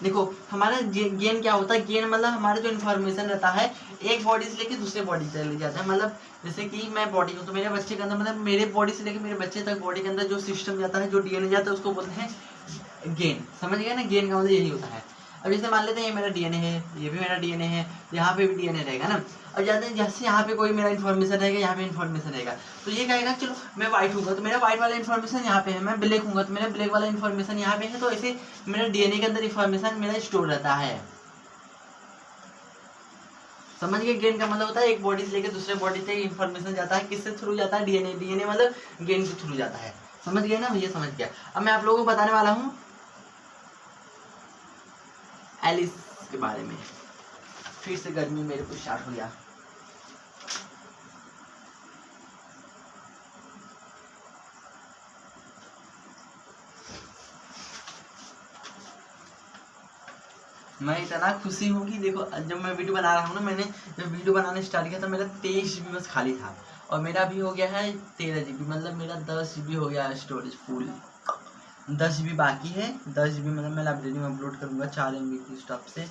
देखो हमारा गेन क्या होता है? गेन मतलब हमारा जो इन्फॉर्मेशन रहता है एक बॉडी से लेके दूसरे बॉडी तक ले जाता है। मतलब जैसे कि मैं बॉडी हूँ, तो मेरे बच्चे के अंदर, मतलब मेरे बॉडी से लेके मेरे बच्चे तक बॉडी के अंदर जो सिस्टम जाता है, जो डीएनए जाता है, उसको बोलते हैं गेन। समझ गए ना? गेन का मतलब यही होता है। अब जैसे मान लेते हैं ये मेरा डीएनए है, ये भी मेरा डीएनए है, यहाँ पे भी डीएनए रहेगा ना। अब जाते हैं जैसे यहाँ पे कोई मेरा इन्फॉर्मेशन रहेगा, यहाँ पे इन्फॉर्मेशन रहेगा, तो ये कहेगा चलो मैं व्हाइट हूँगा तो मेरा व्हाइट वाला इन्फॉर्मेशन यहाँ पे है, मैं ब्लैक हूँगा तो मेरा ब्लैक वाला इन्फॉर्मेशन यहाँ पे है। तो ऐसे मेरा डीएनए के अंदर इन्फॉर्मेशन मेरा स्टोर रहता है। समझ गए? गेन का मतलब होता है एक बॉडी से लेकर दूसरे बॉडी तक इन्फॉर्मेशन जाता है। किससे थ्रू जाता है? डीएनए। डीएनए मतलब गेन के थ्रू जाता है। समझ गए ना भैया? समझ गया? अब मैं आप लोगों को बताने वाला हूँ एलिस के बारे में। फिर से गर्मी मेरे को स्टार्ट हो गया। मैं इतना खुशी हूँ कि देखो जब मैं वीडियो बना रहा हूँ ना, मैंने जब वीडियो बनाने स्टार्ट किया तो मेरा 23 GB बस खाली था और मेरा भी हो गया है 13 GB, मतलब मेरा 10 GB हो गया स्टोरेज फुल। 10 GB बाकी है। 10 GB मतलब मैं लाइब्रेरी में अपलोड करूँगा 4 MB की स्टॉप से।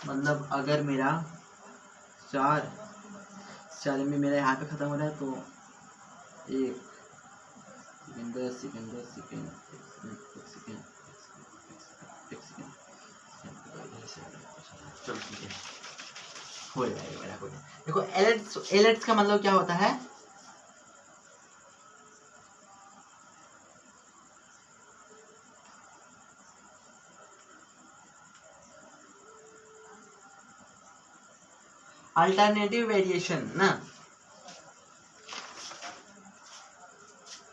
मतलब अगर मेरा 4 MB मेरा यहाँ पे ख़त्म हो रहा है तो 1 second 10 second 10 second 1 second 1 second 1 second चलो ठीक है, हो जाएगा मेरा कोई। देखो एलेट्स का मतलब क्या होता है, अल्टरनेटिव वेरिएशन ना।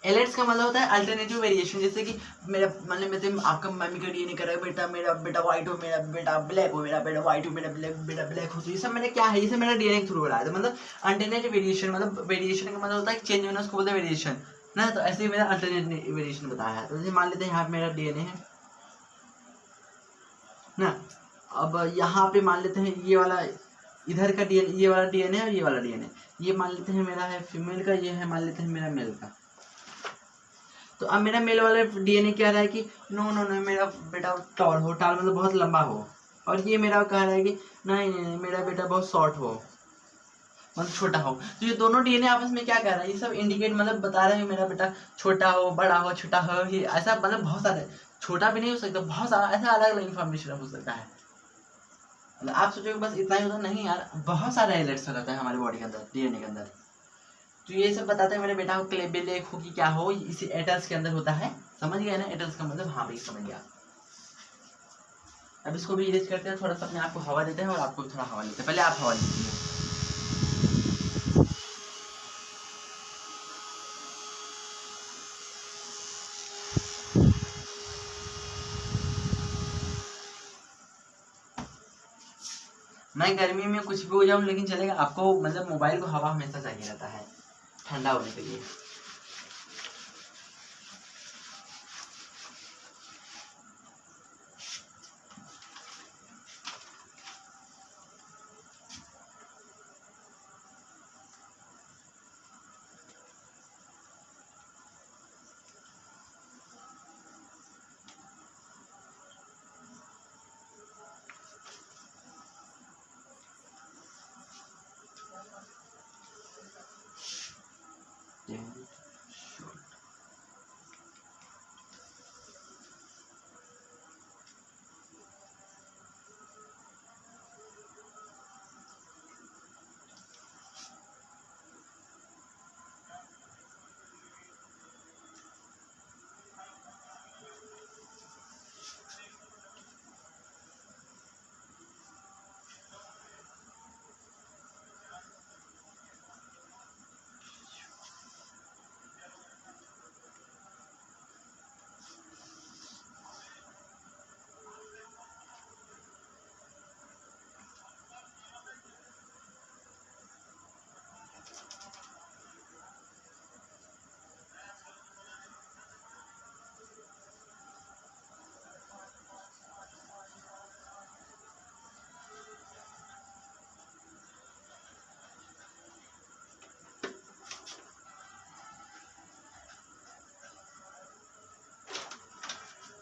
एलेट्स का मतलब होता है अल्टरनेटिव वेरिएशन। जैसे कि मेरा मतलब मैं आपका मम्मी का डीएनए कर रहा है, बेटा मेरा बेटा व्हाइट हो, मेरा बेटा ब्लैक हो, मेरा बेटा व्हाइट हो, मेरा बेटा ब्लैक हो, तो ये सब मैंने क्या है, ये सब मेरा डीएनए के थ्रू हो रहा है। तो मतलब अल्टरनेटिव वेरिएशन, मतलब वेरिएशन का मतलब होता है चेंज होना, उसको बोलते हैं वेरिएशन ना। तो ऐसे ही मेरा अल्टरनेटिव वेरिएशन बताया है। तो जैसे मान लेते हैं यहाँ पे मेरा डीएनए है ना, अब यहाँ पे मान लेते हैं ये वाला इधर का डीएनए, ये वाला डीएनए और ये वाला डीएनए, ये मान लेते हैं मेरा है फीमेल का, ये है मान लेते हैं मेरा मेल का। तो अब मेरा मेल वाला डीएनए कह रहा है कि नो नो नो मेरा बेटा टॉल हो, टॉल मतलब बहुत लंबा हो, और ये मेरा कह रहा है कि नहीं नहीं नहीं मेरा बेटा बहुत शॉर्ट हो, मतलब छोटा हो। तो ये दोनों डीएनए आपस में क्या कह रहा है, ये सब इंडिकेट मतलब बता रहे हैं मेरा बेटा छोटा हो, बड़ा हो, छोटा हो, ये ऐसा मतलब बहुत सारे, छोटा भी नहीं हो सकता, बहुत सारा ऐसा अलग अलग इन्फॉर्मेशन हो सकता है। मतलब आप सोचोगे बस इतना ही होता, नहीं यार, बहुत सारे एलिमेंट्स हो जाता है हमारे बॉडी के अंदर, डीएनए के अंदर। तो ये सब बताते हैं मेरे बेटा को क्लेबेलेक हो कि क्या हो, इसी एटल्स के अंदर होता है। समझ गए ना एटल्स का मतलब, हाँ भाई समझ गया। अब इसको भी इरेज करते हैं, थोड़ा सा अपने आप को हवा देते हैं और आपको थोड़ा हवा देते हैं। पहले आप हवा लीजिए। मैं गर्मी में कुछ भी हो जाऊं लेकिन चलेगा, आपको मतलब मोबाइल को हवा हमेशा चाहिए रहता है ठंडा होने के लिए।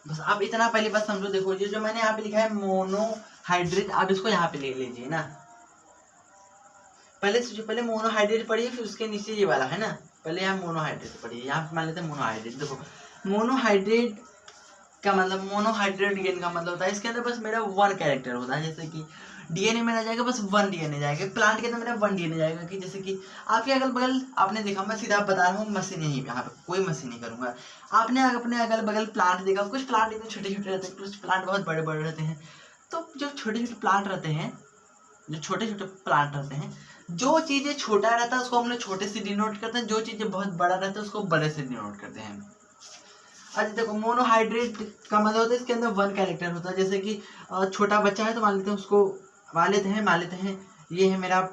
बस आप इतना पहले बस समझो। देखो ये जो मैंने यहाँ पे लिखा है मोनोहाइड्रेट, आप इसको यहाँ पे ले लीजिए ना। पहले मोनोहाइड्रेट पढ़िए, फिर उसके नीचे ये वाला है ना, पहले यहाँ मोनोहाइड्रेट पढ़िए। यहाँ पे मान लेते हैं मोनोहाइड्रेट। देखो मोनोहाइड्रेट का मतलब, मोनोहाइड्रेट डीएनए का मतलब होता है इसके अंदर बस मेरा वन कैरेक्टर होता है। जैसे कि डीएनए में रह जाएगा बस वन डीएनए जाएगा, प्लांट के अंदर मेरा वन डीएनए जाएगा। कि जैसे कि आपके अगल बगल आपने देखा, मैं सीधा बता रहा हूँ, मशीन यहीं यहाँ पे कोई मशीन नहीं करूंगा। आपने अपने अगल बगल प्लांट देखा, कुछ प्लांट इतने छोटे छोटे रहते हैं, कुछ प्लांट बहुत बड़े बड़े रहते हैं। तो जो छोटे छोटे प्लांट रहते हैं, जो चीजें छोटा रहता है उसको हम लोग छोटे से डिनोट करते हैं, जो चीजें बहुत बड़ा रहता है उसको बड़े से डिनोट करते हैं। अच्छा देखो मोनोहाइड्रेट का मतलब होता है इसके अंदर वन कैरेक्टर होता है। जैसे कि छोटा बच्चा है तो मान लेते हैं उसको, मान लेते हैं ये है मेरा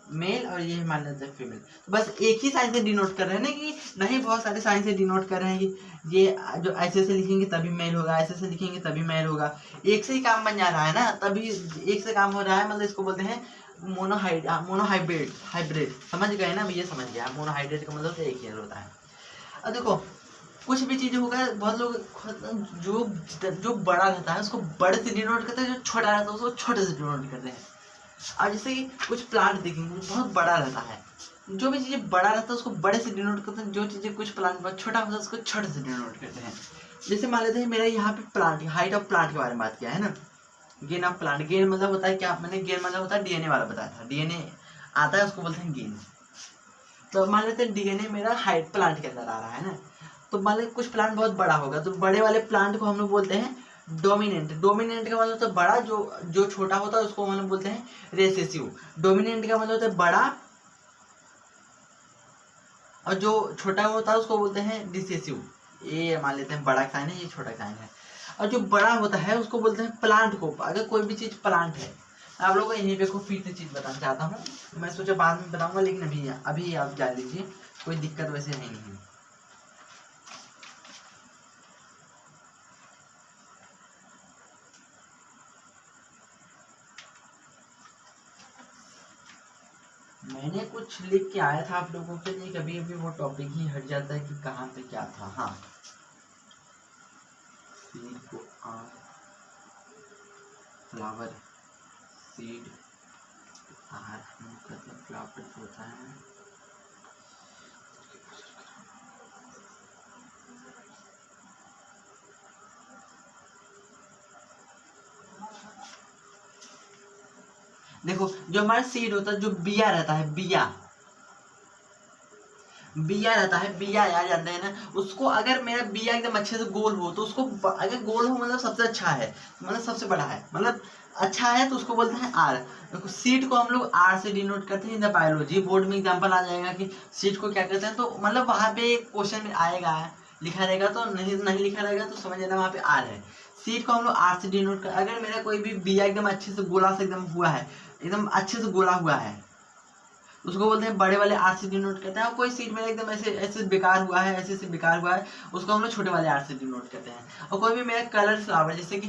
मेल और ये मान लेते हैं फीमेल। तो बस एक ही साइन से डिनोट कर रहे हैं ना, कि नहीं बहुत सारे साइन से डिनोट कर रहे हैं कि ये जो ऐसे से लिखेंगे तभी मेल होगा, ऐसे से लिखेंगे तभी मेल होगा। एक से ही काम बन जा रहा है ना, तभी एक से काम हो रहा है, मतलब इसको बोलते हैं हाइब्रिड। समझ गए ना भैया, समझ गया। मोनोहाइड्रेट का मतलब एक ही होता है। अब देखो कुछ भी चीज़ होगा, बहुत लोग जो बड़ा रहता है उसको बड़े से डिनोट करते हैं, जो छोटा रहता है उसको छोटे से डिनोट करते हैं। और जैसे कि कुछ प्लांट देखेंगे बहुत बड़ा रहता है, जो भी चीज़ें बड़ा रहता है उसको बड़े से डिनोट करते हैं, जो चीज़ें कुछ प्लांट बहुत छोटा होता है उसको छोटे से डिनोट करते हैं। जैसे मान लेते हैं मेरा यहाँ पे प्लांट, हाइट ऑफ प्लांट के बारे में बात किया है ना, गेन ऑफ प्लांट, गेन मतलब होता है क्या, मैंने गेन मतलब होता है डीएनए वाला बताया था, डीएनए आता है उसको बोलते हैं गेन। तो मान लेते हैं डीएनए मेरा हाइट प्लांट के अंदर आ रहा है ना, तो मान लेते कुछ प्लांट बहुत बड़ा होगा, तो बड़े वाले प्लांट को हम लोग बोलते हैं डोमिनेंट। डोमिनेंट का मतलब होता है बड़ा, जो छोटा होता है उसको हम लोग बोलते हैं रेसेसिव। डोमिनेंट का मतलब होता है बड़ा, और जो छोटा होता है उसको बोलते हैं रिसेसिव। ये मान लेते हैं बड़ा साइन है, ये छोटा साइन है। और जो बड़ा होता है उसको बोलते हैं प्लांट को। अगर कोई भी चीज प्लांट है, आप लोगों को यहीं पे को फिर से चीज बताना चाहता हूँ, मैं सोचा बाद में बताऊंगा, लेकिन अभी आप जान लीजिए, कोई दिक्कत वैसे है नहीं। मैंने कुछ लिख के आया था आप लोगों के लिए, कभी कभी वो टॉपिक ही हट जाता है कि कहाँ पे क्या था। हाँ, सीड को फ्लावर, सीड आर मतलब फ्लावर होता है। देखो जो हमारा सीड होता है, जो बिया रहता है, बिया रहता है, बिया यार जानते हैं ना उसको। अगर मेरा बिया एकदम अच्छे से गोल हो तो उसको, अगर गोल हो मतलब सबसे अच्छा है, मतलब सबसे बड़ा है, मतलब अच्छा है, तो उसको बोलते हैं आर। देखो सीड को हम लोग आर से डिनोट करते हैं इन द बायोलॉजी। बोर्ड में एग्जांपल आ जाएगा कि सीड को क्या कहते हैं, तो मतलब वहाँ पे क्वेश्चन में आएगा, लिखा रहेगा, तो नहीं लिखा रहेगा तो समझ लेना वहाँ पे आर है। सीड को हम लोग आर से डिनोट कर। अगर मेरा कोई भी बिया एकदम अच्छे से गोला से एकदम हुआ है, एकदम अच्छे से गोला हुआ है, उसको बोलते हैं बड़े वाले आर से डिनोट करते हैं। और कोई सीड में एकदम ऐसे ऐसे बेकार हुआ है, ऐसे ऐसे बेकार हुआ है, उसको हम लोग छोटे वाले आर से डिनोट करते हैं। और कोई भी मेरा कलर फ्लावर, जैसे कि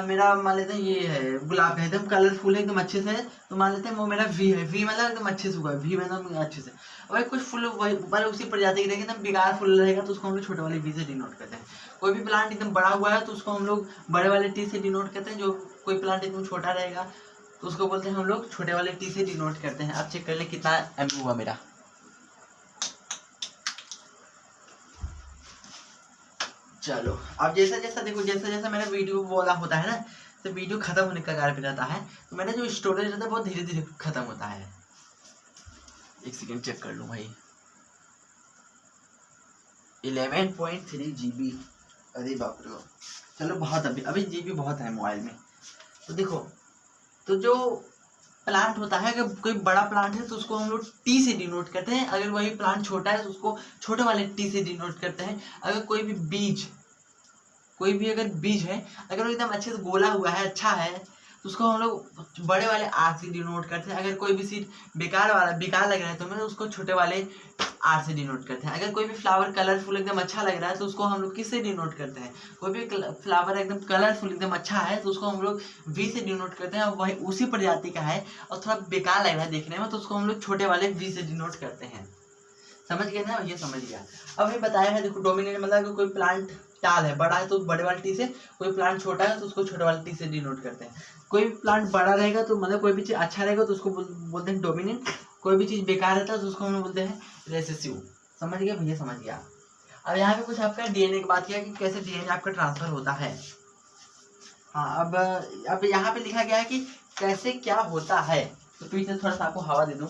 मेरा मान लेते हैं ये है गुलाब है, एकदम कलरफुल है, एकदम अच्छे से है, तो मान लेते हैं वो मेरा वी है। वी मतलब एकदम अच्छे से हुआ है, वी मतलब अच्छे से। और कुछ फूल वही मतलब उसी प्रजाति के रहेगा, एकदम बेकार फूल रहेगा, तो उसको हम लोग छोटे वाले वी से डिनोट करते हैं। कोई भी प्लांट एकदम बड़ा हुआ है तो उसको हम लोग बड़े वाले टी से डिनोट करते हैं। जो कोई प्लांट एकदम छोटा रहेगा तो उसको बोलते हैं हम लोग छोटे वाले टी से डिनोट करते हैं। अब चेक कर ले कितना एम हुआ मेरा। चलो अब जैसा जैसा देखो, जैसा जैसा मेरा वीडियो बोला होता है ना, तो वीडियो खत्म होने का कारण भी रहता है, तो मेरा जो स्टोरेज रहता है बहुत धीरे धीरे खत्म होता है। एक सेकेंड चेक कर लूँ भाई, 11.3 GB। अरे बाप रे, चलो बहुत, अभी अभी GB बहुत है मोबाइल में। तो देखो, तो जो प्लांट होता है, अगर कोई बड़ा प्लांट है तो उसको हम लोग टी से डिनोट करते हैं। अगर वही प्लांट छोटा है तो उसको छोटे वाले टी से डिनोट करते हैं। अगर कोई भी बीज, कोई भी अगर बीज है, अगर वो एकदम अच्छे से गोला हुआ है, अच्छा है, तो उसको हम लोग बड़े वाले आर से डिनोट करते हैं। अगर कोई भी सीड बेकार लग रहा है तो मैं उसको छोटे वाले आर से डिनोट करते हैं। अगर कोई भी फ्लावर कलरफुल एकदम अच्छा लग रहा है तो उसको हम लोग किससे डिनोट करते हैं। कोई भी फ्लावर एकदम कलरफुल एकदम अच्छा है तो उसको हम लोग वी से डिनोट करते हैं। और वही उसी प्रजाति का है और थोड़ा बेकार लग रहा है देखने में, तो उसको हम लोग छोटे वाले वी से डिनोट करते हैं। समझ गए ना, ये समझ गया। अब ये बताया है, देखो डोमिनेंट मतलब कोई प्लांट टाल है, बड़ा है तो बड़े वाले टी से, कोई प्लांट छोटा है तो उसको छोटे वाले टी से डिनोट करते हैं। कोई भी प्लांट बड़ा रहेगा तो मतलब कोई भी चीज अच्छा रहेगा तो उसको बोलते हैं डोमिनेंट। कोई भी चीज बेकार रहता है तो उसको हम बोलते हैं रेसेसिव। समझ गया भैया, समझ गया। अब यहाँ पे कुछ आपका डीएनए की बात किया कि कैसे डीएनए आपका ट्रांसफर होता है। हाँ, अब यहाँ पे लिखा गया है कि कैसे क्या होता है, तो पीछे थोड़ा सा आपको हवा दे दूं।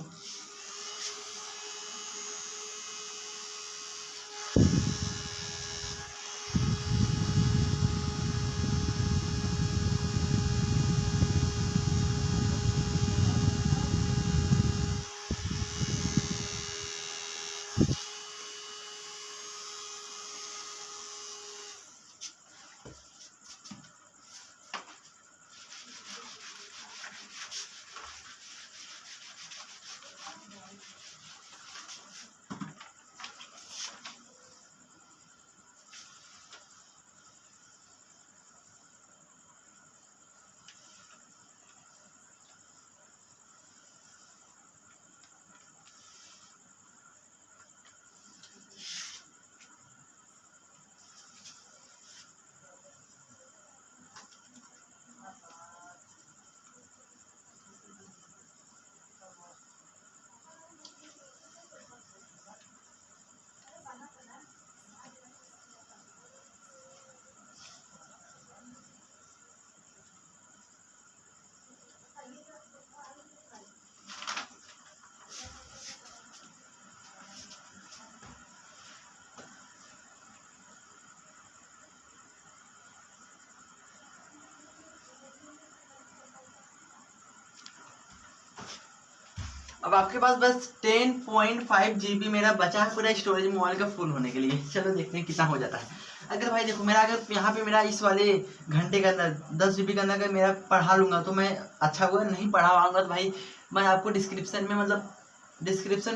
अब आपके पास बस 10.5 GB मेरा बचा है पूरा स्टोरेज मोबाइल का फुल होने के लिए। चलो देखते हैं कितना हो जाता है। अगर भाई देखो मेरा अगर यहाँ पे मेरा इस वाले घंटे के अंदर 10 GB के अंदर अगर मेरा पढ़ा लूँगा तो मैं अच्छा हुआ, नहीं पढ़ा पाऊँगा तो भाई मैं आपको डिस्क्रिप्शन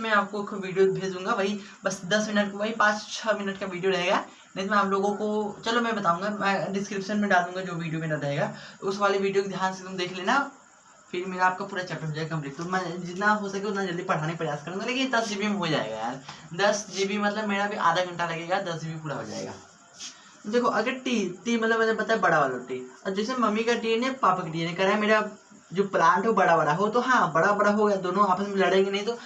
में आपको वीडियो भेजूंगा। वही बस 10 मिनट, वही 5-6 मिनट का वीडियो रहेगा। नहीं तो मैं आप लोगों को, चलो मैं बताऊंगा, मैं डिस्क्रिप्शन में डालूंगा जो वीडियो मेरा रहेगा, उस वाले वीडियो को ध्यान से तुम देख लेना, फिर मेरा आपका पूरा चैप्टर हो जाएगा कंप्लीट। तो मैं जितना हो सके उतना जल्दी पढ़ाने का प्रयास करूंगा, लेकिन 10 GB में हो जाएगा यार। 10 GB मतलब मेरा भी आधा घंटा लगेगा, 10 GB पूरा हो जाएगा। देखो अगर टी मतलब मैंने बताया बड़ा वाला टी, और जैसे मम्मी का टी ने पापा का टी ने करा है, मेरा जो प्लांट हो बड़ा बड़ा हो तो हाँ बड़ा बड़ा हो गया, दोनों आपस में लड़ेंगे नहीं। तो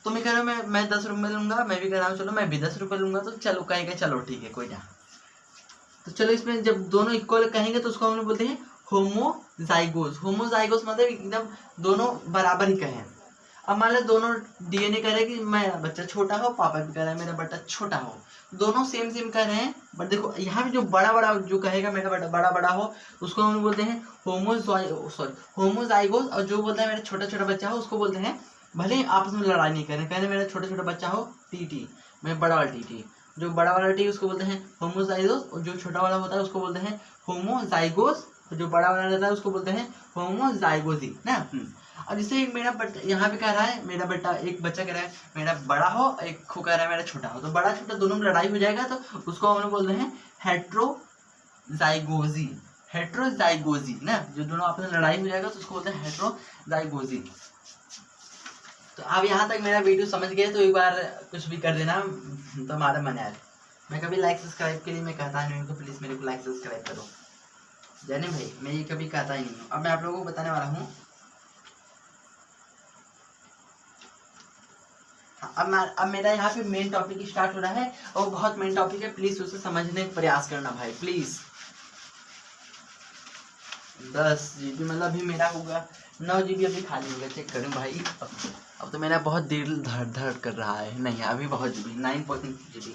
तुम्हें कह रहे हो मैं 10 रुपये लूंगा, मैं भी कह रहा हूँ चलो मैं भी 10 रुपये लूंगा, तो चलो कहेगा चलो ठीक है कोई ना। तो चलो इसमें जब दोनों इक्वल कहेंगे तो उसको हम लोग बोलते हैं होमोजाइगोस। होमोजाइगोस मतलब एकदम दोनों बराबर ही कहें। अब मान लो दोनों DNA कह रहे हैं कि मेरा बच्चा छोटा हो, पापा भी कह रहा है मेरा बच्चा छोटा हो, दोनों सेम सेम कह रहे हैं। बट देखो यहाँ पे जो बड़ा बड़ा जो कहेगा मेरा बड़ा बड़ा हो उसको हम बोलते हैं होमोजाइगोस, और जो बोलता है मेरा छोटा छोटा बच्चा हो उसको बोलते हैं, भले ही आपस में लड़ाई नहीं करें, कहने मेरा छोटा छोटा बच्चा हो टी, मैं बड़ा वाला टी, जो बड़ा वाला टी उसको बोलते हैं होमोजाइगोस, और जो छोटा वाला होता है उसको बोलते हैं होमोजाइगोस, जो बड़ा वाला रहता है उसको बोलते हैं होमोजाइगोसी ना। अब जैसे मेरा यहाँ पे कह रहा है मेरा बेटा, एक बच्चा कह रहा है मेरा बड़ा हो, एक खो कह रहा है मेरा छोटा हो, तो बड़ा छोटा दोनों में लड़ाई हो जाएगा, तो उसको हम लोग बोलते हैं हेट्रोजाइगोसी। हेट्रोजाइगोसी ना, जो दोनों आपस में लड़ाई हो जाएगा तो उसको बोलते हैं हेट्रोजाइगोसी। तो आप यहाँ तक मेरा वीडियो समझ गए तो एक बार कुछ भी कर देना तो हमारा मन है। मैं कभी लाइक सब्सक्राइब के लिए मैं कहता नहीं हूँ, तो प्लीज़ मेरे को लाइक सब्सक्राइब करो। जाने भाई मैं ये कभी कहता ही नहीं हूँ। अब मैं आप लोगों को बताने वाला हूँ, अब मेरा यहाँ पे मेन टॉपिक स्टार्ट हो रहा है, और बहुत मेन टॉपिक है, प्लीज उसे समझने का प्रयास करना भाई प्लीज। 10 GB मतलब अभी मेरा होगा 9 GB अभी खाली होगा, चेक करूँ भाई। अब तो मेरा बहुत दिल धड़ धड़ कर रहा है, नहीं अभी बहुत GB 9 GB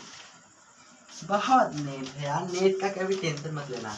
बहुत नेट है यार, नेट का कभी टेंशन मत लेना।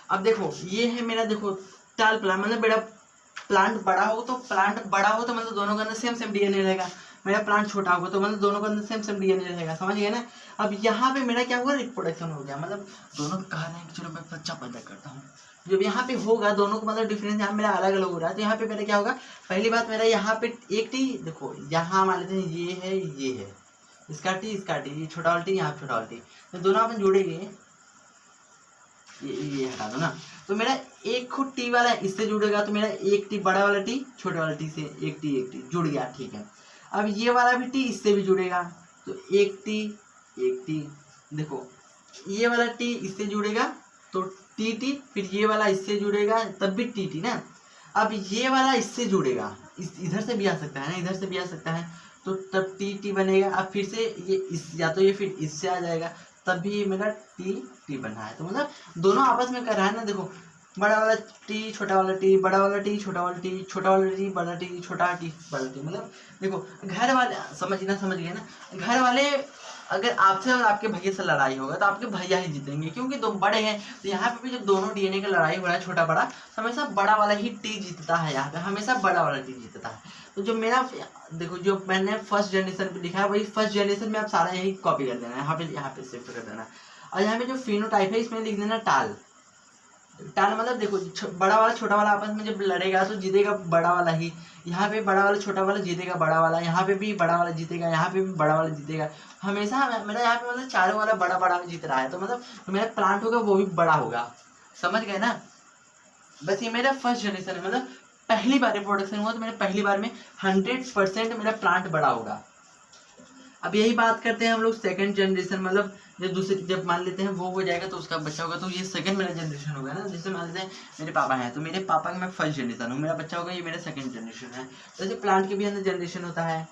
अब देखो ये है मेरा, देखो टाल प्लांट, मतलब मेरा प्लांट बड़ा हो तो मतलब दोनों के अंदर सेम सेम DNA रहेगा। मेरा प्लांट छोटा होगा तो मतलब दोनों के अंदर सेम सेम DNA रहेगा, समझ गए ना। अब यहाँ पे मेरा क्या हुआ, रिप्रोडक्शन हो गया, मतलब दोनों कह रहे हैं कि चलो मैं बच्चा पैदा करता हूँ। जब यहाँ पे होगा दोनों को मतलब डिफरेंस यहाँ मेरा अलग अलग हो रहा है, तो यहाँ पे मेरा क्या होगा, पहली बात मेरा यहाँ पे एक टी, देखो यहाँ मान लेते हैं ये है इसका टी, ये छोटा वाला टी, यहाँ छोटा वाला टी, तो दोनों अपन जोड़ेंगे, ये हटा दो ना, तो मेरा एक खुद टी वाला इससे जुड़ेगा, तो मेरा एक टी बड़ा वाला टी छोटे वाला टी से एक टी जुड़ गया, ठीक है। अब ये वाला भी टी इससे भी जुड़ेगा, तो एक टी, देखो ये वाला टी इससे जुड़ेगा तो टी, फिर ये वाला इससे जुड़ेगा तब भी टी ना। अब ये वाला इससे जुड़ेगा, इधर से भी आ सकता है ना, इधर से भी आ सकता है, तो तब टी बनेगा। अब फिर से ये या तो ये फिर इससे आ जाएगा, तब भी मेरा टी बना है। तो मतलब दोनों आपस में कर रहा है ना, देखो बड़ा वाला टी छोटा वाला टी, बड़ा वाला टी छोटा वाला टी, छोटा वाला टी बड़ा टी, छोटा टी बड़ा टी। मतलब देखो घर वाले समझ गए ना, घर वाले अगर आपसे और आपके भैया से लड़ाई होगा तो आपके भैया ही जीतेंगे, क्योंकि दो बड़े हैं। तो यहाँ पे भी जब दोनों DNA का लड़ाई हो रहा है छोटा बड़ा, हमेशा बड़ा वाला ही टी जीतता है, यहाँ पे हमेशा बड़ा वाला टी जीतता है। तो जो मेरा देखो जो मैंने फर्स्ट जनरेशन पे लिखा है वही फर्स्ट जनरेशन में आप सारा यही कॉपी कर देना, यहाँ पे शिफ्ट कर देना। और यहाँ पे जो फिनोटाइप है इसमें लिख देना टाल मतलब देखो बड़ा वाला छोटा वाला आपस में जब लड़ेगा तो जीतेगा बड़ा वाला ही, यहाँ पे बड़ा वाला छोटा वाला जीतेगा बड़ा वाला, यहाँ पे भी बड़ा वाला जीतेगा, यहाँ पे भी बड़ा वाला जीतेगा, हमेशा मेरा यहाँ पे मतलब चारों वाला बड़ा जीत रहा है। तो मतलब मेरा प्लांट होगा वो भी बड़ा होगा, समझ गए ना। बस ये मेरा फर्स्ट जनरेशन है, मतलब पहली बार रिप्रोडक्शन हुआ तो मेरे पहली बार में 100% मेरा प्लांट बड़ा होगा। अब यही बात करते हैं हम लोग सेकंड जनरेशन, मतलब जब मान लेते हैं वो हो जाएगा तो उसका बच्चा होगा, तो ये सेकंड मेरा जनरेशन होगा ना। जैसे मान लेते हैं मेरे पापा हैं, तो मेरे पापा का मैं फर्स्ट जनरेशन हूँ, मेरा बच्चा होगा, ये मेरा सेकंड जनरेशन है। तो जैसे प्लांट के भी अंदर जनरेशन होता है।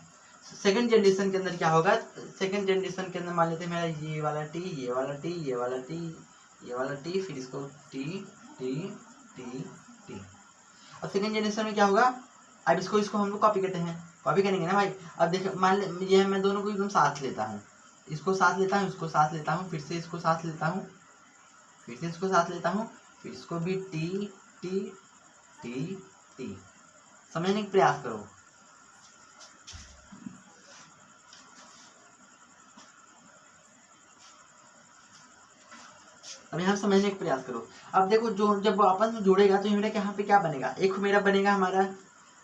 सेकंड जनरेशन के अंदर क्या होगा, सेकंड जनरेशन के अंदर मान लेते हैं मेरा ये वाला टी, ये वाला टी, ये वाला टी, ये वाला टी, फिर इसको टी टी टी टी। अब सेकंड जनरेशन में क्या होगा, अब इसको हम लोग कॉपी करते हैं, कॉपी करेंगे ना भाई। अब देखो मान ये मैं दोनों को एकदम साथ लेता हूँ, इसको साथ लेता हूँ, इसको साथ लेता हूँ, फिर से इसको साथ लेता हूँ, फिर से इसको साथ लेता हूँ, फिर इसको भी टी टी टी टी। समझने का प्रयास करो। अब यहाँ समझने का प्रयास करो। अब देखो जो जब वो आपस में जुड़ेगा तो मेरा यहाँ पे क्या बनेगा, एक मेरा बनेगा हमारा,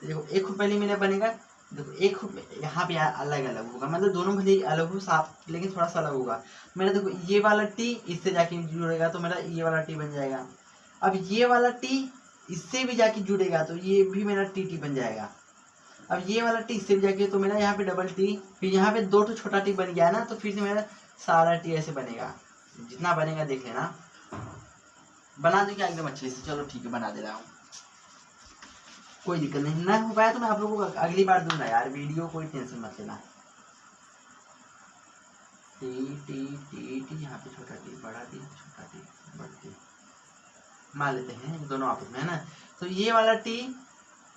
देखो एक पहले मेरा बनेगा, देखो एक यहाँ पे अलग अलग होगा, मतलब दोनों भले अलग हो साफ, लेकिन थोड़ा सा अलग होगा मेरा। देखो ये वाला टी इससे जाके जुड़ेगा तो मेरा ये वाला टी बन जाएगा। अब ये वाला टी इससे भी जाके जुड़ेगा तो ये भी मेरा टी टी बन जाएगा। अब ये वाला टी इससे भी जाके तो मेरा यहाँ पे डबल टी, फिर यहाँ पे दो छोटा टी बन गया ना, तो फिर से मेरा सारा टी ऐसे बनेगा। जितना बनेगा देख लेना, बना दो क्या एकदम अच्छे से। चलो ठीक है, बना दे रहा हूँ, कोई दिक्कत नहीं। ना हो पाया तो मैं आप लोगों को अगली बार दूंगा यार वीडियो, कोई टेंशन मत लेना। टी टी टी टी, यहाँ पे छोटा टी, बड़ा टी, छोटा टी, बड़ा टी मान लेते हैं, दोनों आपस में है ना। तो ये वाला टी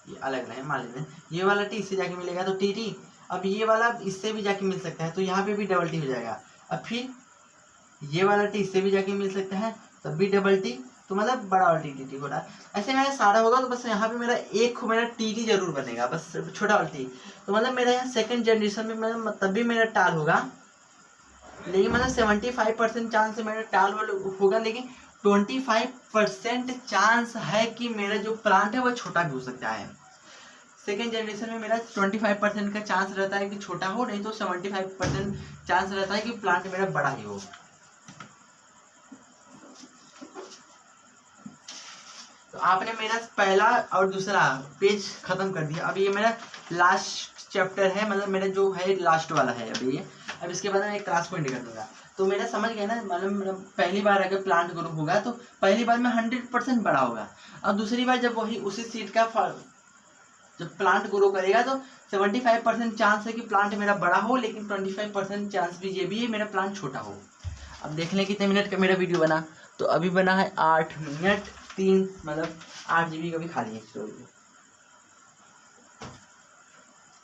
ये अलग नहीं मान लेते हैं, ये वाला टी इससे जाके मिलेगा तो टी टी। अब ये वाला इससे भी जाके मिल सकता है तो यहाँ पे भी डबल टी हो जाएगा। अब फिर ये वाला टी इससे भी जाके मिल सकता है तब भी डबल टी, तो मतलब बड़ा वाला टी टी टी हो रहा है। ऐसे मेरा सारा होगा तो बस यहाँ पे मेरा एक मेरा टी टी जरूर बनेगा, बस छोटा वाला टी। तो मतलब मेरा यहाँ सेकंड जनरेशन में मेरा तब भी मेरा टाल होगा, लेकिन मतलब 75% चांस से मेरा टाल होगा, लेकिन 25% चांस है कि मेरा जो प्लांट है वो छोटा भी हो सकता है। सेकेंड जनरेशन में मेरा 25% का चांस रहता है कि छोटा हो, नहीं तो 75% चांस रहता है कि प्लांट मेरा बड़ा ही हो। तो आपने मेरा पहला और दूसरा पेज खत्म कर दिया। अब ये मेरा लास्ट चैप्टर है, मतलब मेरा जो है लास्ट वाला है अभी ये। अब इसके बाद मैं एक क्लास पॉइंट कर दूंगा। तो मेरा समझ गया ना, मतलब पहली बार अगर प्लांट ग्रो होगा तो पहली बार में 100% बड़ा होगा, और दूसरी बार जब वही उसी सीड का जब प्लांट ग्रो करेगा तो 75% चांस है कि प्लांट मेरा बड़ा हो, लेकिन 25% चांस भी ये भी है मेरा प्लांट छोटा हो। अब देख लें कितने मिनट का मेरा वीडियो बना, तो अभी बना है 8 मिनट 3, मतलब 8 GB का भी खाली है स्टोरेज।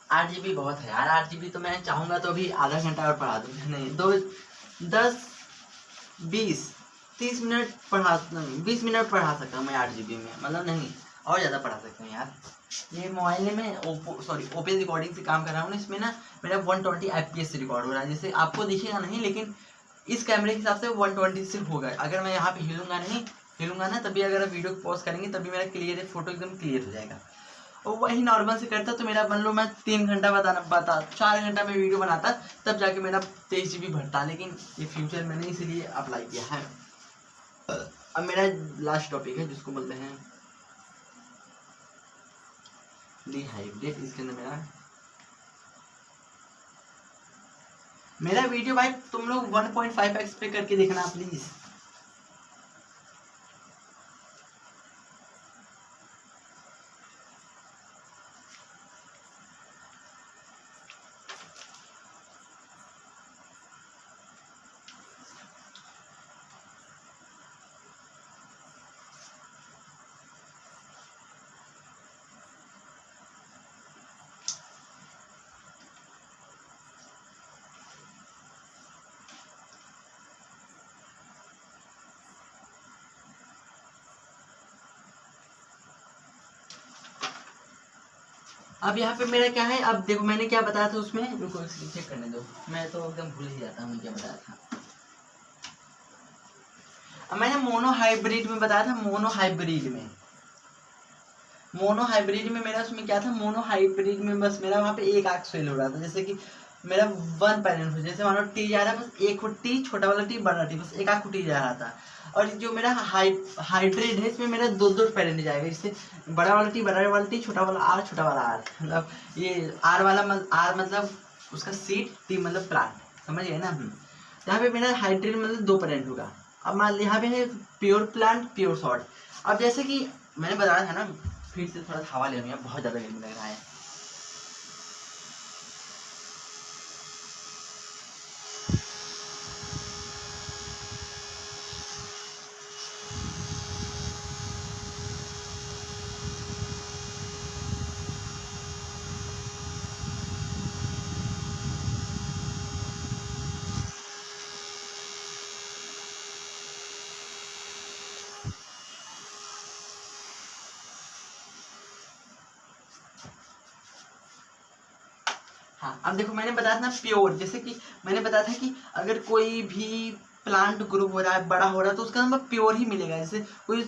8 GB बहुत है यार, 8 GB तो मैं चाहूँगा तो अभी आधा घंटा और पढ़ा दूँ, नहीं 10 20 30 मिनट पढ़ा, 20 मिनट पढ़ा सकता हूँ मैं 8 GB में, मतलब नहीं और ज़्यादा पढ़ा सकता हूँ यार। ये मोबाइल में ओपन रिकॉर्डिंग से काम कर रहा हूँ ना, इसमें ना मेरा 120 FPS से रिकॉर्ड हो रहा है। जैसे आपको दिखेगा नहीं, लेकिन इस कैमरे के हिसाब से 120 से होगा। अगर मैं यहाँ पे हिलूंगा ना, तभी अगर आप वीडियो को पॉज करेंगे तभी मेरा क्लियर है, फोटो एकदम क्लियर हो जाएगा। और वही नॉर्मल से करता तो मेरा मान लो मैं 3 घंटा 4 घंटा में वीडियो बनाता, तब जाके मेरा 23 GB भरता, लेकिन ये फ्यूचर मैंने इसीलिए अप्लाई किया है। अब मेरा लास्ट टॉपिक है जिसको बोलते हैं डिहाइड्रेट। इसके अंदर मेरा वीडियो भाई तुम लोग 1.5x पे करके देखना प्लीज। अब यहाँ पे मेरा क्या है, अब देखो मैंने क्या बताया था उसमें, रुको चेक करने दो, मैं तो एकदम भूल ही जाता हूँ क्या बताया था। अब मैंने मोनो हाइब्रिड में बताया था, मोनो हाइब्रिड में मेरा उसमें क्या था, मोनो हाइब्रिड में बस मेरा वहाँ पे एक आंख फेल हो रहा था। जैसे कि मेरा 1 पैरेंट हो, जैसे मानो टी जा रहा है, बस एक टी छोटा वाला टी बड़ा टी, बस एक आंख टी जा रहा था। और जो मेरा हाइब्रिड है इसमें मेरा 2 पैरेंट जाएगा, जैसे बड़ा वाला टी छोटा वाला आर, छोटा वाला आर, मतलब ये आर वाला आर मतलब उसका सीड, टी मतलब प्लांट, समझ गए ना। यहाँ पे मेरा हाइड्रेट मतलब 2 प्रेजेंट होगा। अब मान यहाँ पे है प्योर प्लांट, प्योर सॉल्ट। अब जैसे कि मैंने बताया था ना, फिर से थोड़ा हवा ले रही, बहुत ज़्यादा गर्मी लग रहा है। हाँ, अब देखो मैंने बताया था ना प्योर, जैसे कि मैंने बताया था कि अगर कोई भी प्लांट ग्रुप हो रहा है, बड़ा हो रहा है, तो उसका नंबर प्योर ही मिलेगा। जैसे कोई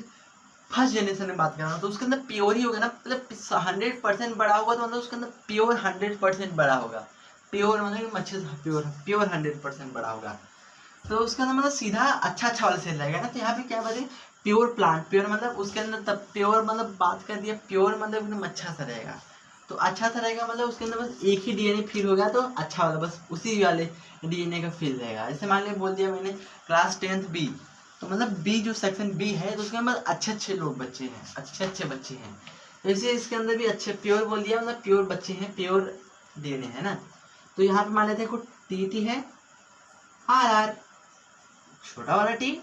फर्स्ट जनरेशन में बात कर रहा हूँ तो उसके अंदर प्योर ही होगा ना, मतलब 100% बड़ा होगा तो मतलब उसके अंदर प्योर 100% बड़ा होगा। प्योर मतलब अच्छे से प्योर, प्योर 100% बड़ा होगा, तो उसका अंदर मतलब सीधा अच्छा वाला सेल रहेगा ना। तो यहाँ पे क्या बोले, प्योर प्लांट, प्योर मतलब उसके अंदर तब प्योर मतलब बात कर दिया, प्योर मतलब एकदम अच्छा सा रहेगा। तो अच्छा सा रहेगा मतलब उसके अंदर बस एक ही डीएनए फील होगा तो अच्छा वाला, बस उसी वाले डीएनए का फील रहेगा। जैसे मान लिया बोल दिया मैंने क्लास 10th बी, तो मतलब बी जो सेक्शन बी है तो उसके अंदर अच्छे लोग बच्चे हैं, अच्छे बच्चे हैं। तो इसे इसके अंदर भी अच्छे प्योर बोल दिया, मतलब प्योर बच्चे हैं, प्योर डीएनए है ना। तो यहाँ पे मान लेते हैं टी है, आर छोटा वाला टी,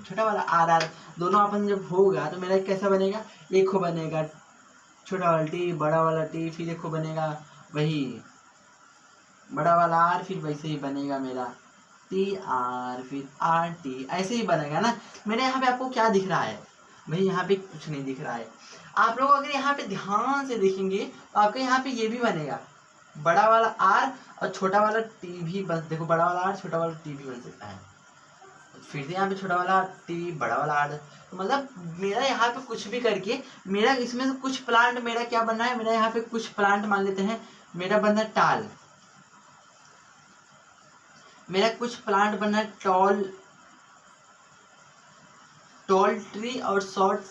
छोटा वाला आर, दोनों आपस में जब होगा तो मेरा कैसा बनेगा, एक हो बनेगा छोटा वाला टी, बड़ा वाला टी, फिर एक हो बनेगा वही बड़ा वाला आर, फिर वैसे ही बनेगा मेरा टी आर, फिर आर टी, ऐसे ही बनेगा ना। मेरे यहाँ पे आपको क्या दिख रहा है भाई, यहाँ पे कुछ नहीं दिख रहा है। आप लोग अगर यहाँ पे ध्यान से देखेंगे तो आपके यहाँ पे ये भी बनेगा, बड़ा वाला आर और छोटा वाला टी भी बन, देखो बड़ा वाला आर छोटा वाला टी भी बन सकता है। फिर से यहाँ पे छोटा वाला टी बड़ा वाला आर, तो मतलब मेरा यहाँ पे कुछ भी करके मेरा इसमें से कुछ प्लांट मेरा क्या बनना है, मेरा यहाँ पे कुछ प्लांट मान लेते हैं मेरा बनना है टाल, मेरा कुछ प्लांट बनना है टॉल ट्री और शॉर्ट,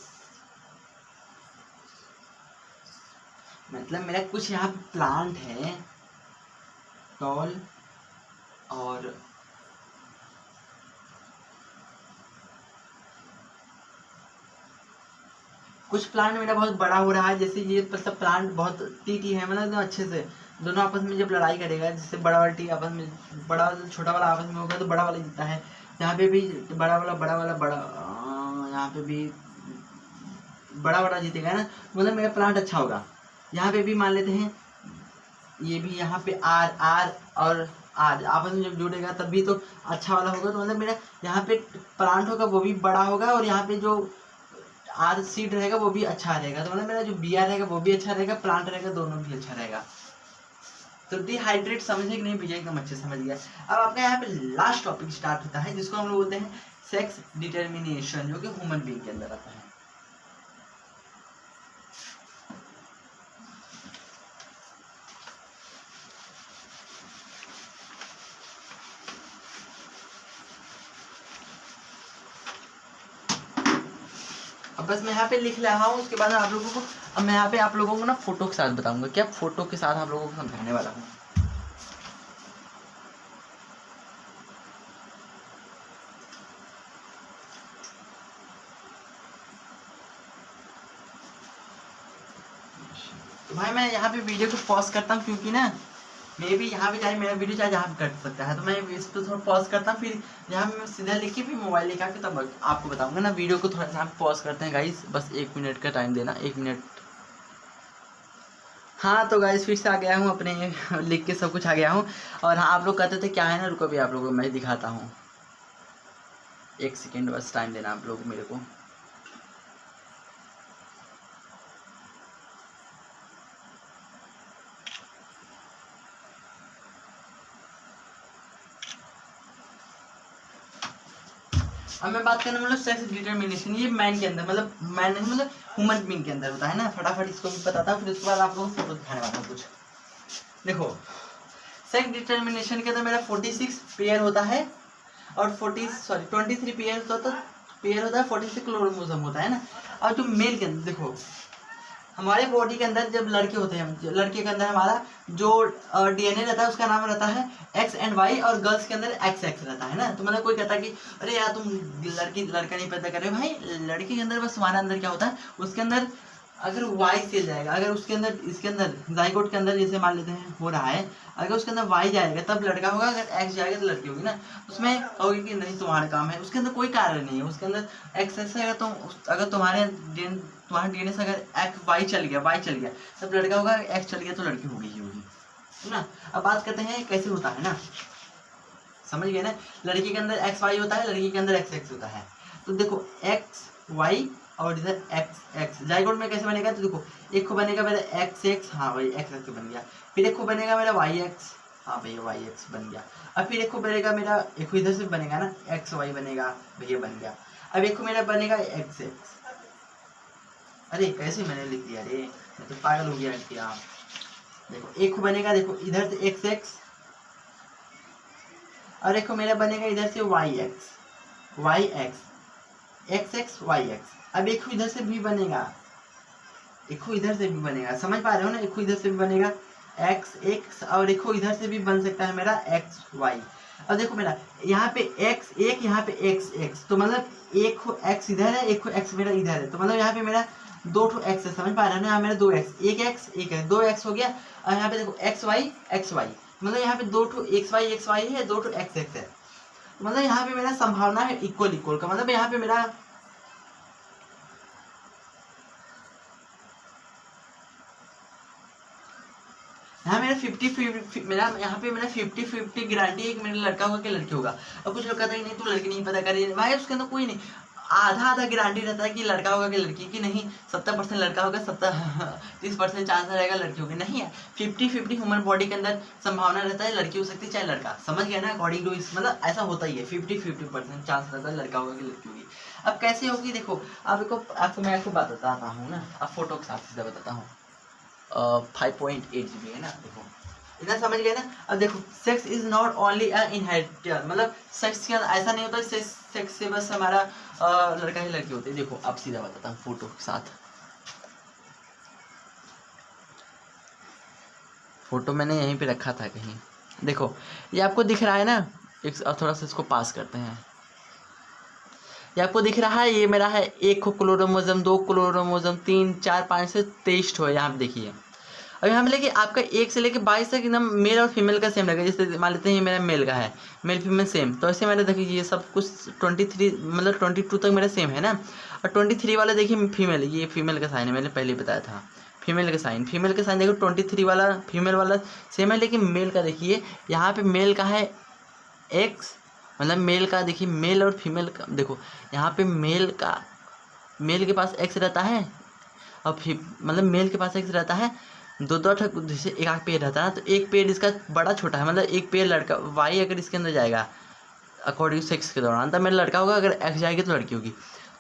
मतलब मेरा कुछ यहाँ पे प्लांट है टॉल और कुछ प्लांट मेरा बहुत बड़ा हो रहा है। जैसे ये मतलब प्लांट बहुत टी है, मतलब एकदम अच्छे से दोनों आपस में जब लड़ाई करेगा, जैसे बड़ा वाला टी आपस में, बड़ा छोटा वाला आपस में होगा तो बड़ा वाला जीतता है। यहाँ पे भी बड़ा यहाँ पे भी बड़ा जीतेगा ना, मतलब मेरा प्लांट अच्छा होगा। यहाँ पे भी मान लेते हैं ये भी, यहाँ पे आर और आर आपस में जब जुड़ेगा तब भी तो अच्छा वाला होगा। तो मतलब मेरा यहाँ पे प्लांट होगा वो भी बड़ा होगा, और यहाँ पे जो आर सीड रहेगा वो भी अच्छा रहेगा। तो मतलब मेरा जो बी आर रहेगा वो भी अच्छा रहेगा, प्लांट रहेगा दोनों भी अच्छा रहेगा। तो डिहाइड्रेट समझे कि नहीं भैया, एकदम अच्छे समझ गया। अब आपका यहाँ पे लास्ट टॉपिक स्टार्ट होता है जिसको हम लोग बोलते हैं सेक्स डिटर्मिनेशन, जो कि ह्यूमन बीइंग के अंदर आता है। अब बस मैं यहाँ पे लिख रहा हूँ, उसके बाद आप लोगों को, अब मैं यहाँ पे आप लोगों को ना फोटो के साथ बताऊंगा, क्या फोटो के साथ आप लोगों को समझाने वाला हूँ। तो भाई मैं यहाँ पे वीडियो को पॉज करता हूँ, क्योंकि ना मे भी यहाँ पे चाहे मेरा वीडियो चाहे जहाँ पे कट सकता है, तो मैं इस पर थोड़ा पॉज करता हूँ, फिर यहाँ पे मैं सीधा लिख के फिर मोबाइल लेकर आके तब आपको बताऊंगा ना। वीडियो को थोड़ा सा पॉज करते हैं गाइस, बस 1 मिनट का टाइम देना, 1 मिनट। हाँ तो गाइस फिर से आ गया हूँ, अपने लिख के सब कुछ आ गया हूँ। और हाँ, आप लोग कहते थे क्या है ना, रुको भी आप लोगों को मैं दिखाता हूँ, 1 सेकेंड बस टाइम देना आप लोग मेरे को। अब मैं बात करना मतलब सेक्स डिटर्मिनेशन, ये मैन के अंदर, मतलब मैन मतलब ह्यूमन बीइंग के अंदर होता है ना। फटाफट इसको भी बताता हूँ, फिर उसके बाद आप लोगों को फोटो दिखाने वाला हूँ कुछ। देखो सेक्स डिटर्मिनेशन के अंदर मेरा 46 पेयर होता है, और 23 पेयर होता है, 46 क्रोमोसोम होता है ना। और जो मेल के अंदर देखो हमारे बॉडी के अंदर जब लड़के होते हैं, लड़के के अंदर हमारा जो डीएनए रहता है उसका नाम रहता है एक्स एंड वाई, और गर्ल्स के अंदर एक्स एक्स रहता है ना। तो मतलब कोई कहता है कि अरे यार तुम लड़का नहीं पैदा कर रहे हो, भाई लड़के के अंदर बस तुम्हारे अंदर क्या होता है, उसके अंदर अगर वाई सेल जाएगा, अगर उसके अंदर इसके अंदर जाइगोट के अंदर जैसे मान लेते हैं हो रहा है, अगर उसके अंदर वाई जाएगा तब लड़का होगा, अगर एक्स जाएगा तो लड़की होगी ना। उसमें कहोगे कि नहीं तुम्हारा काम है, उसके अंदर कोई कार्य नहीं है, उसके अंदर एक्स एक्स है, अगर तुम्हारे डीएनए से अगर एक्स वाई चल गया तब लड़का होगा, एक्स चल गया तो लड़की होगी ही होगी, है ना। अब बात करते हैं कैसे होता है ना, समझ गए ना। लड़की के अंदर एक्स वाई होता है, लड़की के अंदर एक्स एक्स होता है। तो देखो एक्स वाई और इधर एक्स एक्स जाइगोट में कैसे बनेगा, तो देखो एक को बनेगा मेरा एक्स एक्स, हाँ भाई एक्स एक्स बन गया, फिर एक को बनेगा मेरा वाई एक्स, हाँ भैया वाई एक्स बन गया। अब फिर एक को बनेगा मेरा, एक को इधर से बनेगा ना एक्स वाई बनेगा, भैया बन गया। अब एक को मेरा बनेगा एक्स एक्स, अरे कैसे मैंने लिख दिया रे, मैं तो पागल हो गया क्या। देखो एक को बनेगा, देखो इधर से एक्स एक्स, और एक को मेरा बनेगा इधर से Y X X X Y X. अब एक इधर से भी बनेगा, एक इधर से भी बनेगा, समझ पा रहे हो ना, एक इधर से भी बनेगा एक्स एक्स, और एक इधर से भी बन सकता है मेरा एक्स वाई। अब देखो मेरा यहाँ पे एक्स एक, यहाँ पे एक्स एक्स, तो मतलब एक एक्स इधर है, एक एक्स मेरा इधर है, तो मतलब यहाँ पे मेरा दो ठो एक्स है, समझ पा रहे हो ना। यहाँ मेरा दो एक्स, एक एक्स एक है, दो एक्स हो गया। और यहाँ पे देखो एक्स वाई मतलब यहाँ पे दो ठो एक्स वाई है, दो ठो एक्स एक्स है, मतलब यहाँ पे मेरा संभावना है इक्वल इक्वल का, मतलब यहाँ पे मेरा यहाँ मेरा 50 मेरा यहाँ पे मेरा 50-50 गारंटी है कि मेरा लड़का होगा कि लड़की होगा। और कुछ लोग कहते हैं नहीं तू लड़की नहीं पता करिए, भाई उसके अंदर कोई नहीं, आधा आधा गारंटी रहता है कि लड़का होगा कि लड़की की, नहीं 70% लड़का होगा, 30% चांस रहेगा लड़की होगी, नहीं है 50-50 ह्यूमन बॉडी के अंदर संभावना रहता है लड़की हो सकती है चाहे लड़का, समझ गया ना। अकॉर्डिंग टू इस मतलब ऐसा होता ही है, 50-50% चांस रहता है लड़का होगा कि लड़की होगी। अब कैसे होगी देखो, आपको मैं बताता हूँ ना, अब फोटो के साथ सीधा बताता हूँ। 5.8 GB है ना, देखो इतना समझ गए ना। अब देखो sex is not only inherited, मतलब सेक्स के ऐसा नहीं होता सेक्स से बस हमारा लड़का ही लड़की होती है। देखो अब सीधा बताता हूँ फोटो के साथ, फोटो मैंने यहीं पे रखा था कहीं, देखो ये आपको दिख रहा है ना, एक थोड़ा सा इसको पास करते हैं, ये आपको दिख रहा है, ये मेरा है एक क्लोरोमोसोम, 2 क्लोरोमोसोम, 3 4 5 से 23 है, यहाँ पे देखिए। अब यहाँ पे लेके आपका 1 से लेके 22 तक एकदम मेल और फीमेल का सेम लगेगा, जैसे मान लेते हैं ये मेरा मेल का है, मेल फीमेल सेम, तो ऐसे मैंने देखिए ये सब कुछ 23 मतलब 22 तक मेरा सेम है ना। और 23 वाला देखिए फीमेल, ये फीमेल का साइन है, मैंने पहले बताया था फीमेल का साइन देखो 23 वाला फीमेल वाला सेम है, लेकिन मेल का देखिए यहाँ पे मेल का है एक्स, मतलब मेल का देखिए मेल और फीमेल का देखो यहाँ पे मेल के पास एक्स रहता है, और मतलब मेल के पास एक्स रहता है, दो जैसे एक आध पेड़ रहता है ना, तो एक पेड़ इसका बड़ा छोटा है, मतलब एक पेड़ लड़का वाई अगर इसके अंदर जाएगा अकॉर्डिंग सेक्स के दौरान तब मेरा लड़का होगा, अगर एक्स जाएगी तो लड़की होगी।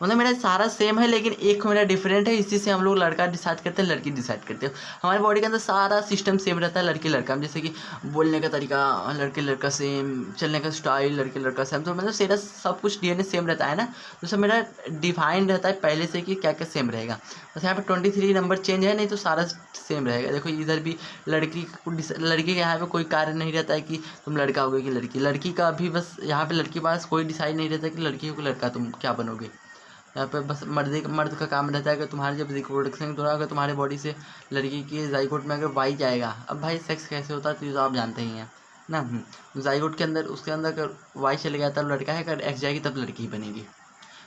मतलब मेरा सारा सेम है, लेकिन एक मेरा डिफरेंट है, इसी से हम लोग लड़का डिसाइड करते हैं, लड़की डिसाइड करते हैं। हमारे बॉडी के अंदर सारा सिस्टम सेम रहता है लड़की लड़का, जैसे कि बोलने का तरीका लड़के लड़का सेम, चलने का स्टाइल लड़के लड़का सेम, तो मतलब सेरा सब कुछ डीएनए सेम रहता है ना, तो सब मेरा डिफाइंड रहता है पहले से कि क्या क्या सेम रहेगा। बस यहाँ पे 23 नंबर चेंज है, नहीं तो सारा सेम रहेगा। देखो इधर भी लड़की के यहाँ पे कोई कार्य नहीं रहता है कि तुम लड़का होगे कि लड़की का भी बस यहाँ पे लड़की के पास कोई डिसाइड नहीं रहता कि लड़की हो कि लड़का तुम क्या बनोगे। यहाँ पे बस मर्द का काम रहता है कि तुम्हारे जब रिप्रोडक्शन के दौरान अगर तुम्हारे बॉडी से लड़की की जाइगोट में अगर वाई जाएगा, अब भाई सेक्स कैसे होता है तो आप जानते ही हैं ना। जाइगोट के अंदर उसके अंदर अगर वाई चले गया तब लड़का है, अगर एक्स जाएगी तब लड़की ही बनेगी।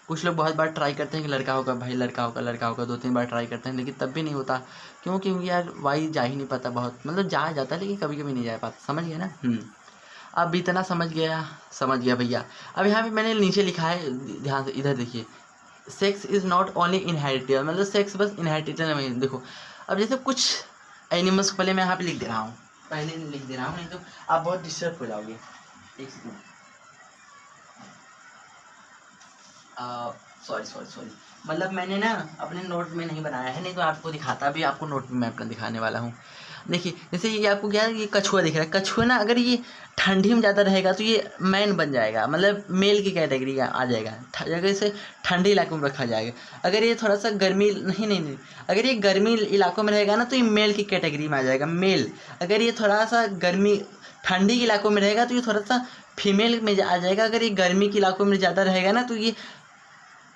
कुछ लोग बहुत बार ट्राई करते हैं कि लड़का होगा भाई लड़का होगा 2-3 बार ट्राई करते हैं, लेकिन तब भी नहीं होता, क्योंकि यार वाई जा ही नहीं पाता, बहुत मतलब जा जाता है लेकिन कभी कभी नहीं जा पाता, समझ गया ना। अब इतना समझ गया भैया। अब यहाँ पे मैंने नीचे लिखा है, ध्यान से इधर देखिए, sex is not only inherited, मतलब सेक्स बस इनहेरिटेड नहीं। देखो अब जैसे कुछ एनिमल्स, पहले मैं यहाँ पे लिख दे रहा हूँ, नहीं तो आप बहुत डिस्टर्ब हो जाओगे। एक सेकंड, सॉरी, मतलब मैंने ना अपने नोट में नहीं बनाया है, नहीं तो आपको दिखाता भी, आपको नोट में मैं अपना दिखाने वाला हूँ। देखिए जैसे ये आपको क्या है, ये कछुआ दिख रहा है। कछुआ ना अगर ये ठंडी में ज़्यादा रहेगा तो ये मैन बन जाएगा, मतलब मेल की कैटेगरी का आ जाएगा। अगर इसे ठंडी इलाकों में रखा जाएगा। अगर ये थोड़ा सा गर्मी नहीं, अगर ये गर्मी इलाकों में रहेगा ना तो ये मेल की कैटेगरी में आ जाएगा, मेल। अगर ये थोड़ा सा गर्मी ठंडी के इलाकों में रहेगा तो ये थोड़ा सा फीमेल में आ जाएगा। अगर ये गर्मी के इलाकों में ज़्यादा रहेगा ना तो ये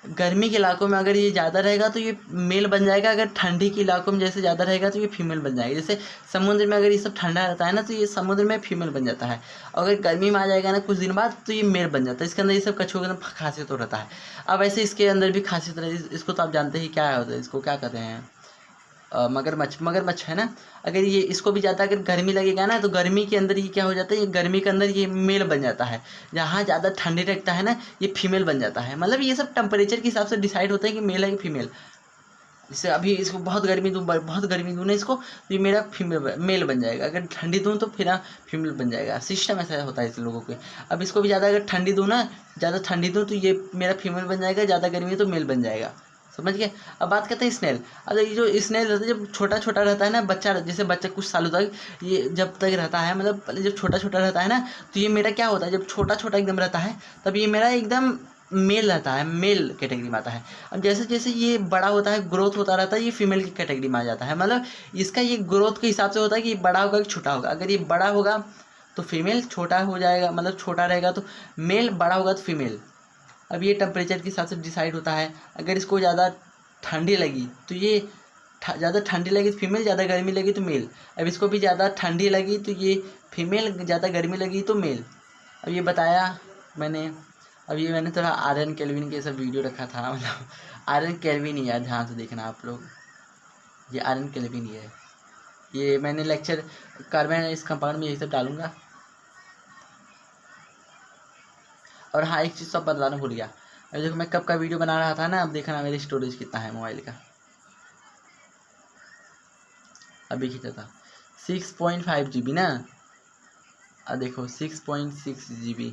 गर्मी के इलाकों में अगर ये ज़्यादा रहेगा तो ये मेल बन जाएगा। अगर ठंडी के इलाकों में जैसे ज़्यादा रहेगा तो ये फीमेल बन जाएगा। जैसे समुद्र में अगर ये सब ठंडा रहता है ना तो ये समुद्र में फीमेल बन जाता है। अगर गर्मी में आ जाएगा ना कुछ दिन बाद तो ये मेल बन जाता है। इसके अंदर ये सब कछुओं के अंदर खासियत तो रहता है। अब ऐसे इसके अंदर भी खासियत रहती है। इसको तो आप जानते ही क्या होता है, इसको क्या कहते हैं, मगरमच्छ है ना। अगर ये इसको भी ज़्यादा अगर गर्मी लगेगा ना तो गर्मी के अंदर ये क्या हो जाता है, ये गर्मी के अंदर ये मेल बन जाता है। जहाँ ज़्यादा ठंडी रखता है ना ये फीमेल बन जाता है। मतलब ये सब टेम्परेचर के हिसाब से डिसाइड होता है कि मेल है कि फीमेल। जैसे अभी इसको बहुत गर्मी दूँ ना इसको तो ये मेरा फीमेल मेल बन जाएगा। अगर ठंडी दूँ तो फिर फीमेल बन जाएगा। सिस्टम ऐसा होता है इस लोगों के। अब इसको भी ज़्यादा अगर ठंडी दूँ ना, ज़्यादा ठंडी दूँ तो ये मेरा फीमेल बन जाएगा, ज़्यादा गर्मी तो मेल बन जाएगा। समझ गए। अब बात करते हैं स्नेल। अब ये जो स्नेल रहता है जब छोटा छोटा रहता है ना, बच्चा जैसे बच्चा कुछ सालों तक ये जब तक रहता है, मतलब जब छोटा छोटा रहता है ना तो ये मेरा क्या होता है, जब छोटा छोटा एकदम रहता है तब ये मेरा एकदम मेल रहता है, मेल कैटेगरी में आता है। अब जैसे जैसे ये बड़ा होता है, ग्रोथ होता रहता है, ये फीमेल की कैटेगरी में आ जाता है। मतलब इसका ये ग्रोथ के हिसाब से होता है कि बड़ा होगा कि छोटा होगा। अगर ये बड़ा होगा तो फीमेल, छोटा हो जाएगा मतलब छोटा रहेगा तो मेल, बड़ा होगा तो फीमेल। अब ये टेम्परेचर के हिसाब से डिसाइड होता है। अगर इसको ज़्यादा ठंडी लगी तो ये ज़्यादा ठंडी लगी तो फीमेल, ज़्यादा गर्मी लगी तो मेल। अब इसको भी ज़्यादा ठंडी लगी तो ये फीमेल, ज़्यादा गर्मी लगी तो मेल। अब ये बताया मैंने। अब ये मैंने थोड़ा आर्यन केल्विन के सब वीडियो रखा था, मतलब आर्यन केल्विन ही है, ध्यान से देखना आप लोग, ये आर्यन केल्विन ही है। ये मैंने लेक्चर कार्बन इस कंपाउंड में यही सब डालूंगा। और हाँ एक चीज़ सब बताना भूल गया, अब देखो मैं कब का वीडियो बना रहा था ना, अब देखना मेरी स्टोरेज कितना है मोबाइल का। अभी खींचा था 6.5 GB ना, अब देखो 6.6 GB।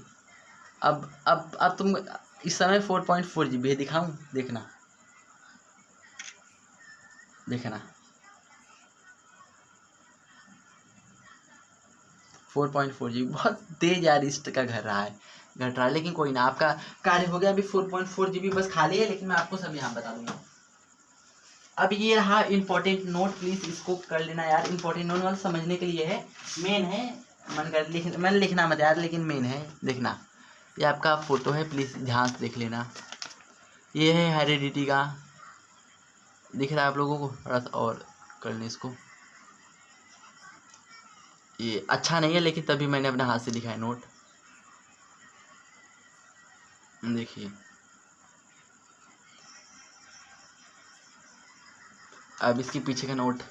अब तुम इस समय 4.4 GB है, दिखाऊं, देखना 4.4 GB। बहुत तेज यार इसका घट रहा है, लेकिन कोई ना, आपका कार्य हो गया। अभी 4.4 GB बस खाली है, लेकिन मैं आपको सब यहाँ बता दूंगा। अब ये रहा इंपॉर्टेंट नोट, प्लीज इसको कर लेना यार। इंपॉर्टेंट नोट वाला समझने के लिए है, मेन है। मैंने लिखना मत यार, लेकिन मेन है, देखना। ये आपका फोटो है, प्लीज ध्यान से देख लेना। ये है हेरिडिटी का, दिख रहा है आप लोगों को, थोड़ा सा और कर लें इसको। ये अच्छा नहीं है लेकिन तभी मैंने अपने हाथ से लिखा है नोट, देखिए। अब इसके पीछे का नोट,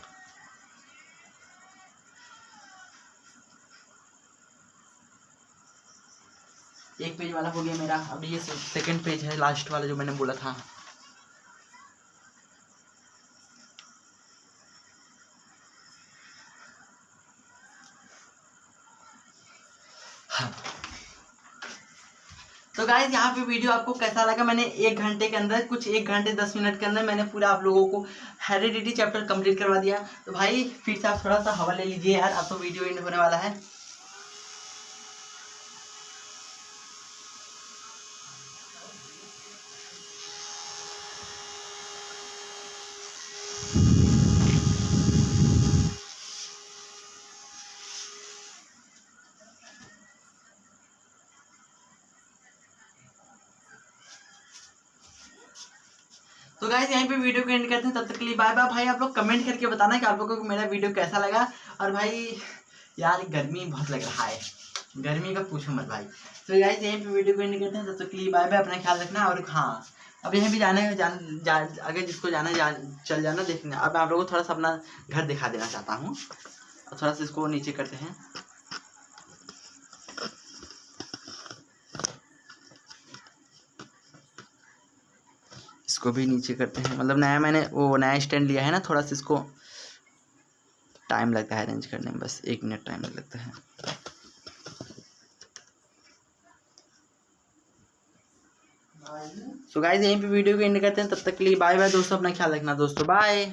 एक पेज वाला हो गया मेरा। अब ये सेकंड पेज है, लास्ट वाला जो मैंने बोला था। हाँ। तो गाइस यहाँ पे वीडियो आपको कैसा लगा? मैंने 1 घंटे के अंदर, कुछ 1 घंटे 10 मिनट के अंदर मैंने पूरा आप लोगों को हेरिडिटी चैप्टर कंप्लीट करवा दिया। तो भाई फिर से आप थोड़ा सा हवा ले लीजिए यार, अब तो वीडियो एंड होने वाला है। तो गाइस यहीं पे वीडियो को एंड करते हैं, तब तक के लिए बाय बाय। भाई आप लोग कमेंट करके बताना कि आप लोगों को मेरा वीडियो कैसा लगा। और भाई यार गर्मी बहुत लग रहा है, गर्मी का पूछो मत भाई। तो गाइस यहीं पे वीडियो को एंड करते हैं, तब तक के लिए बाय बाय, अपना ख्याल रखना। और हाँ अब यहीं भी जाना है, अगर जिसको जाना चल जाना देखना। अब आप लोगों को थोड़ा सा अपना घर दिखा देना चाहता हूँ, थोड़ा सा इसको नीचे करते हैं। इसको भी नीचे करते हैं, मतलब नया मैंने वो नया स्टैंड लिया है ना, थोड़ा सा इसको टाइम लगता है अरेंज करने में, बस 1 मिनट टाइम लगता है। सो गाइस यहीं पे वीडियो को एंड करते हैं, तब तक के लिए बाय बाय दोस्तों, अपना ख्याल रखना दोस्तों, बाय।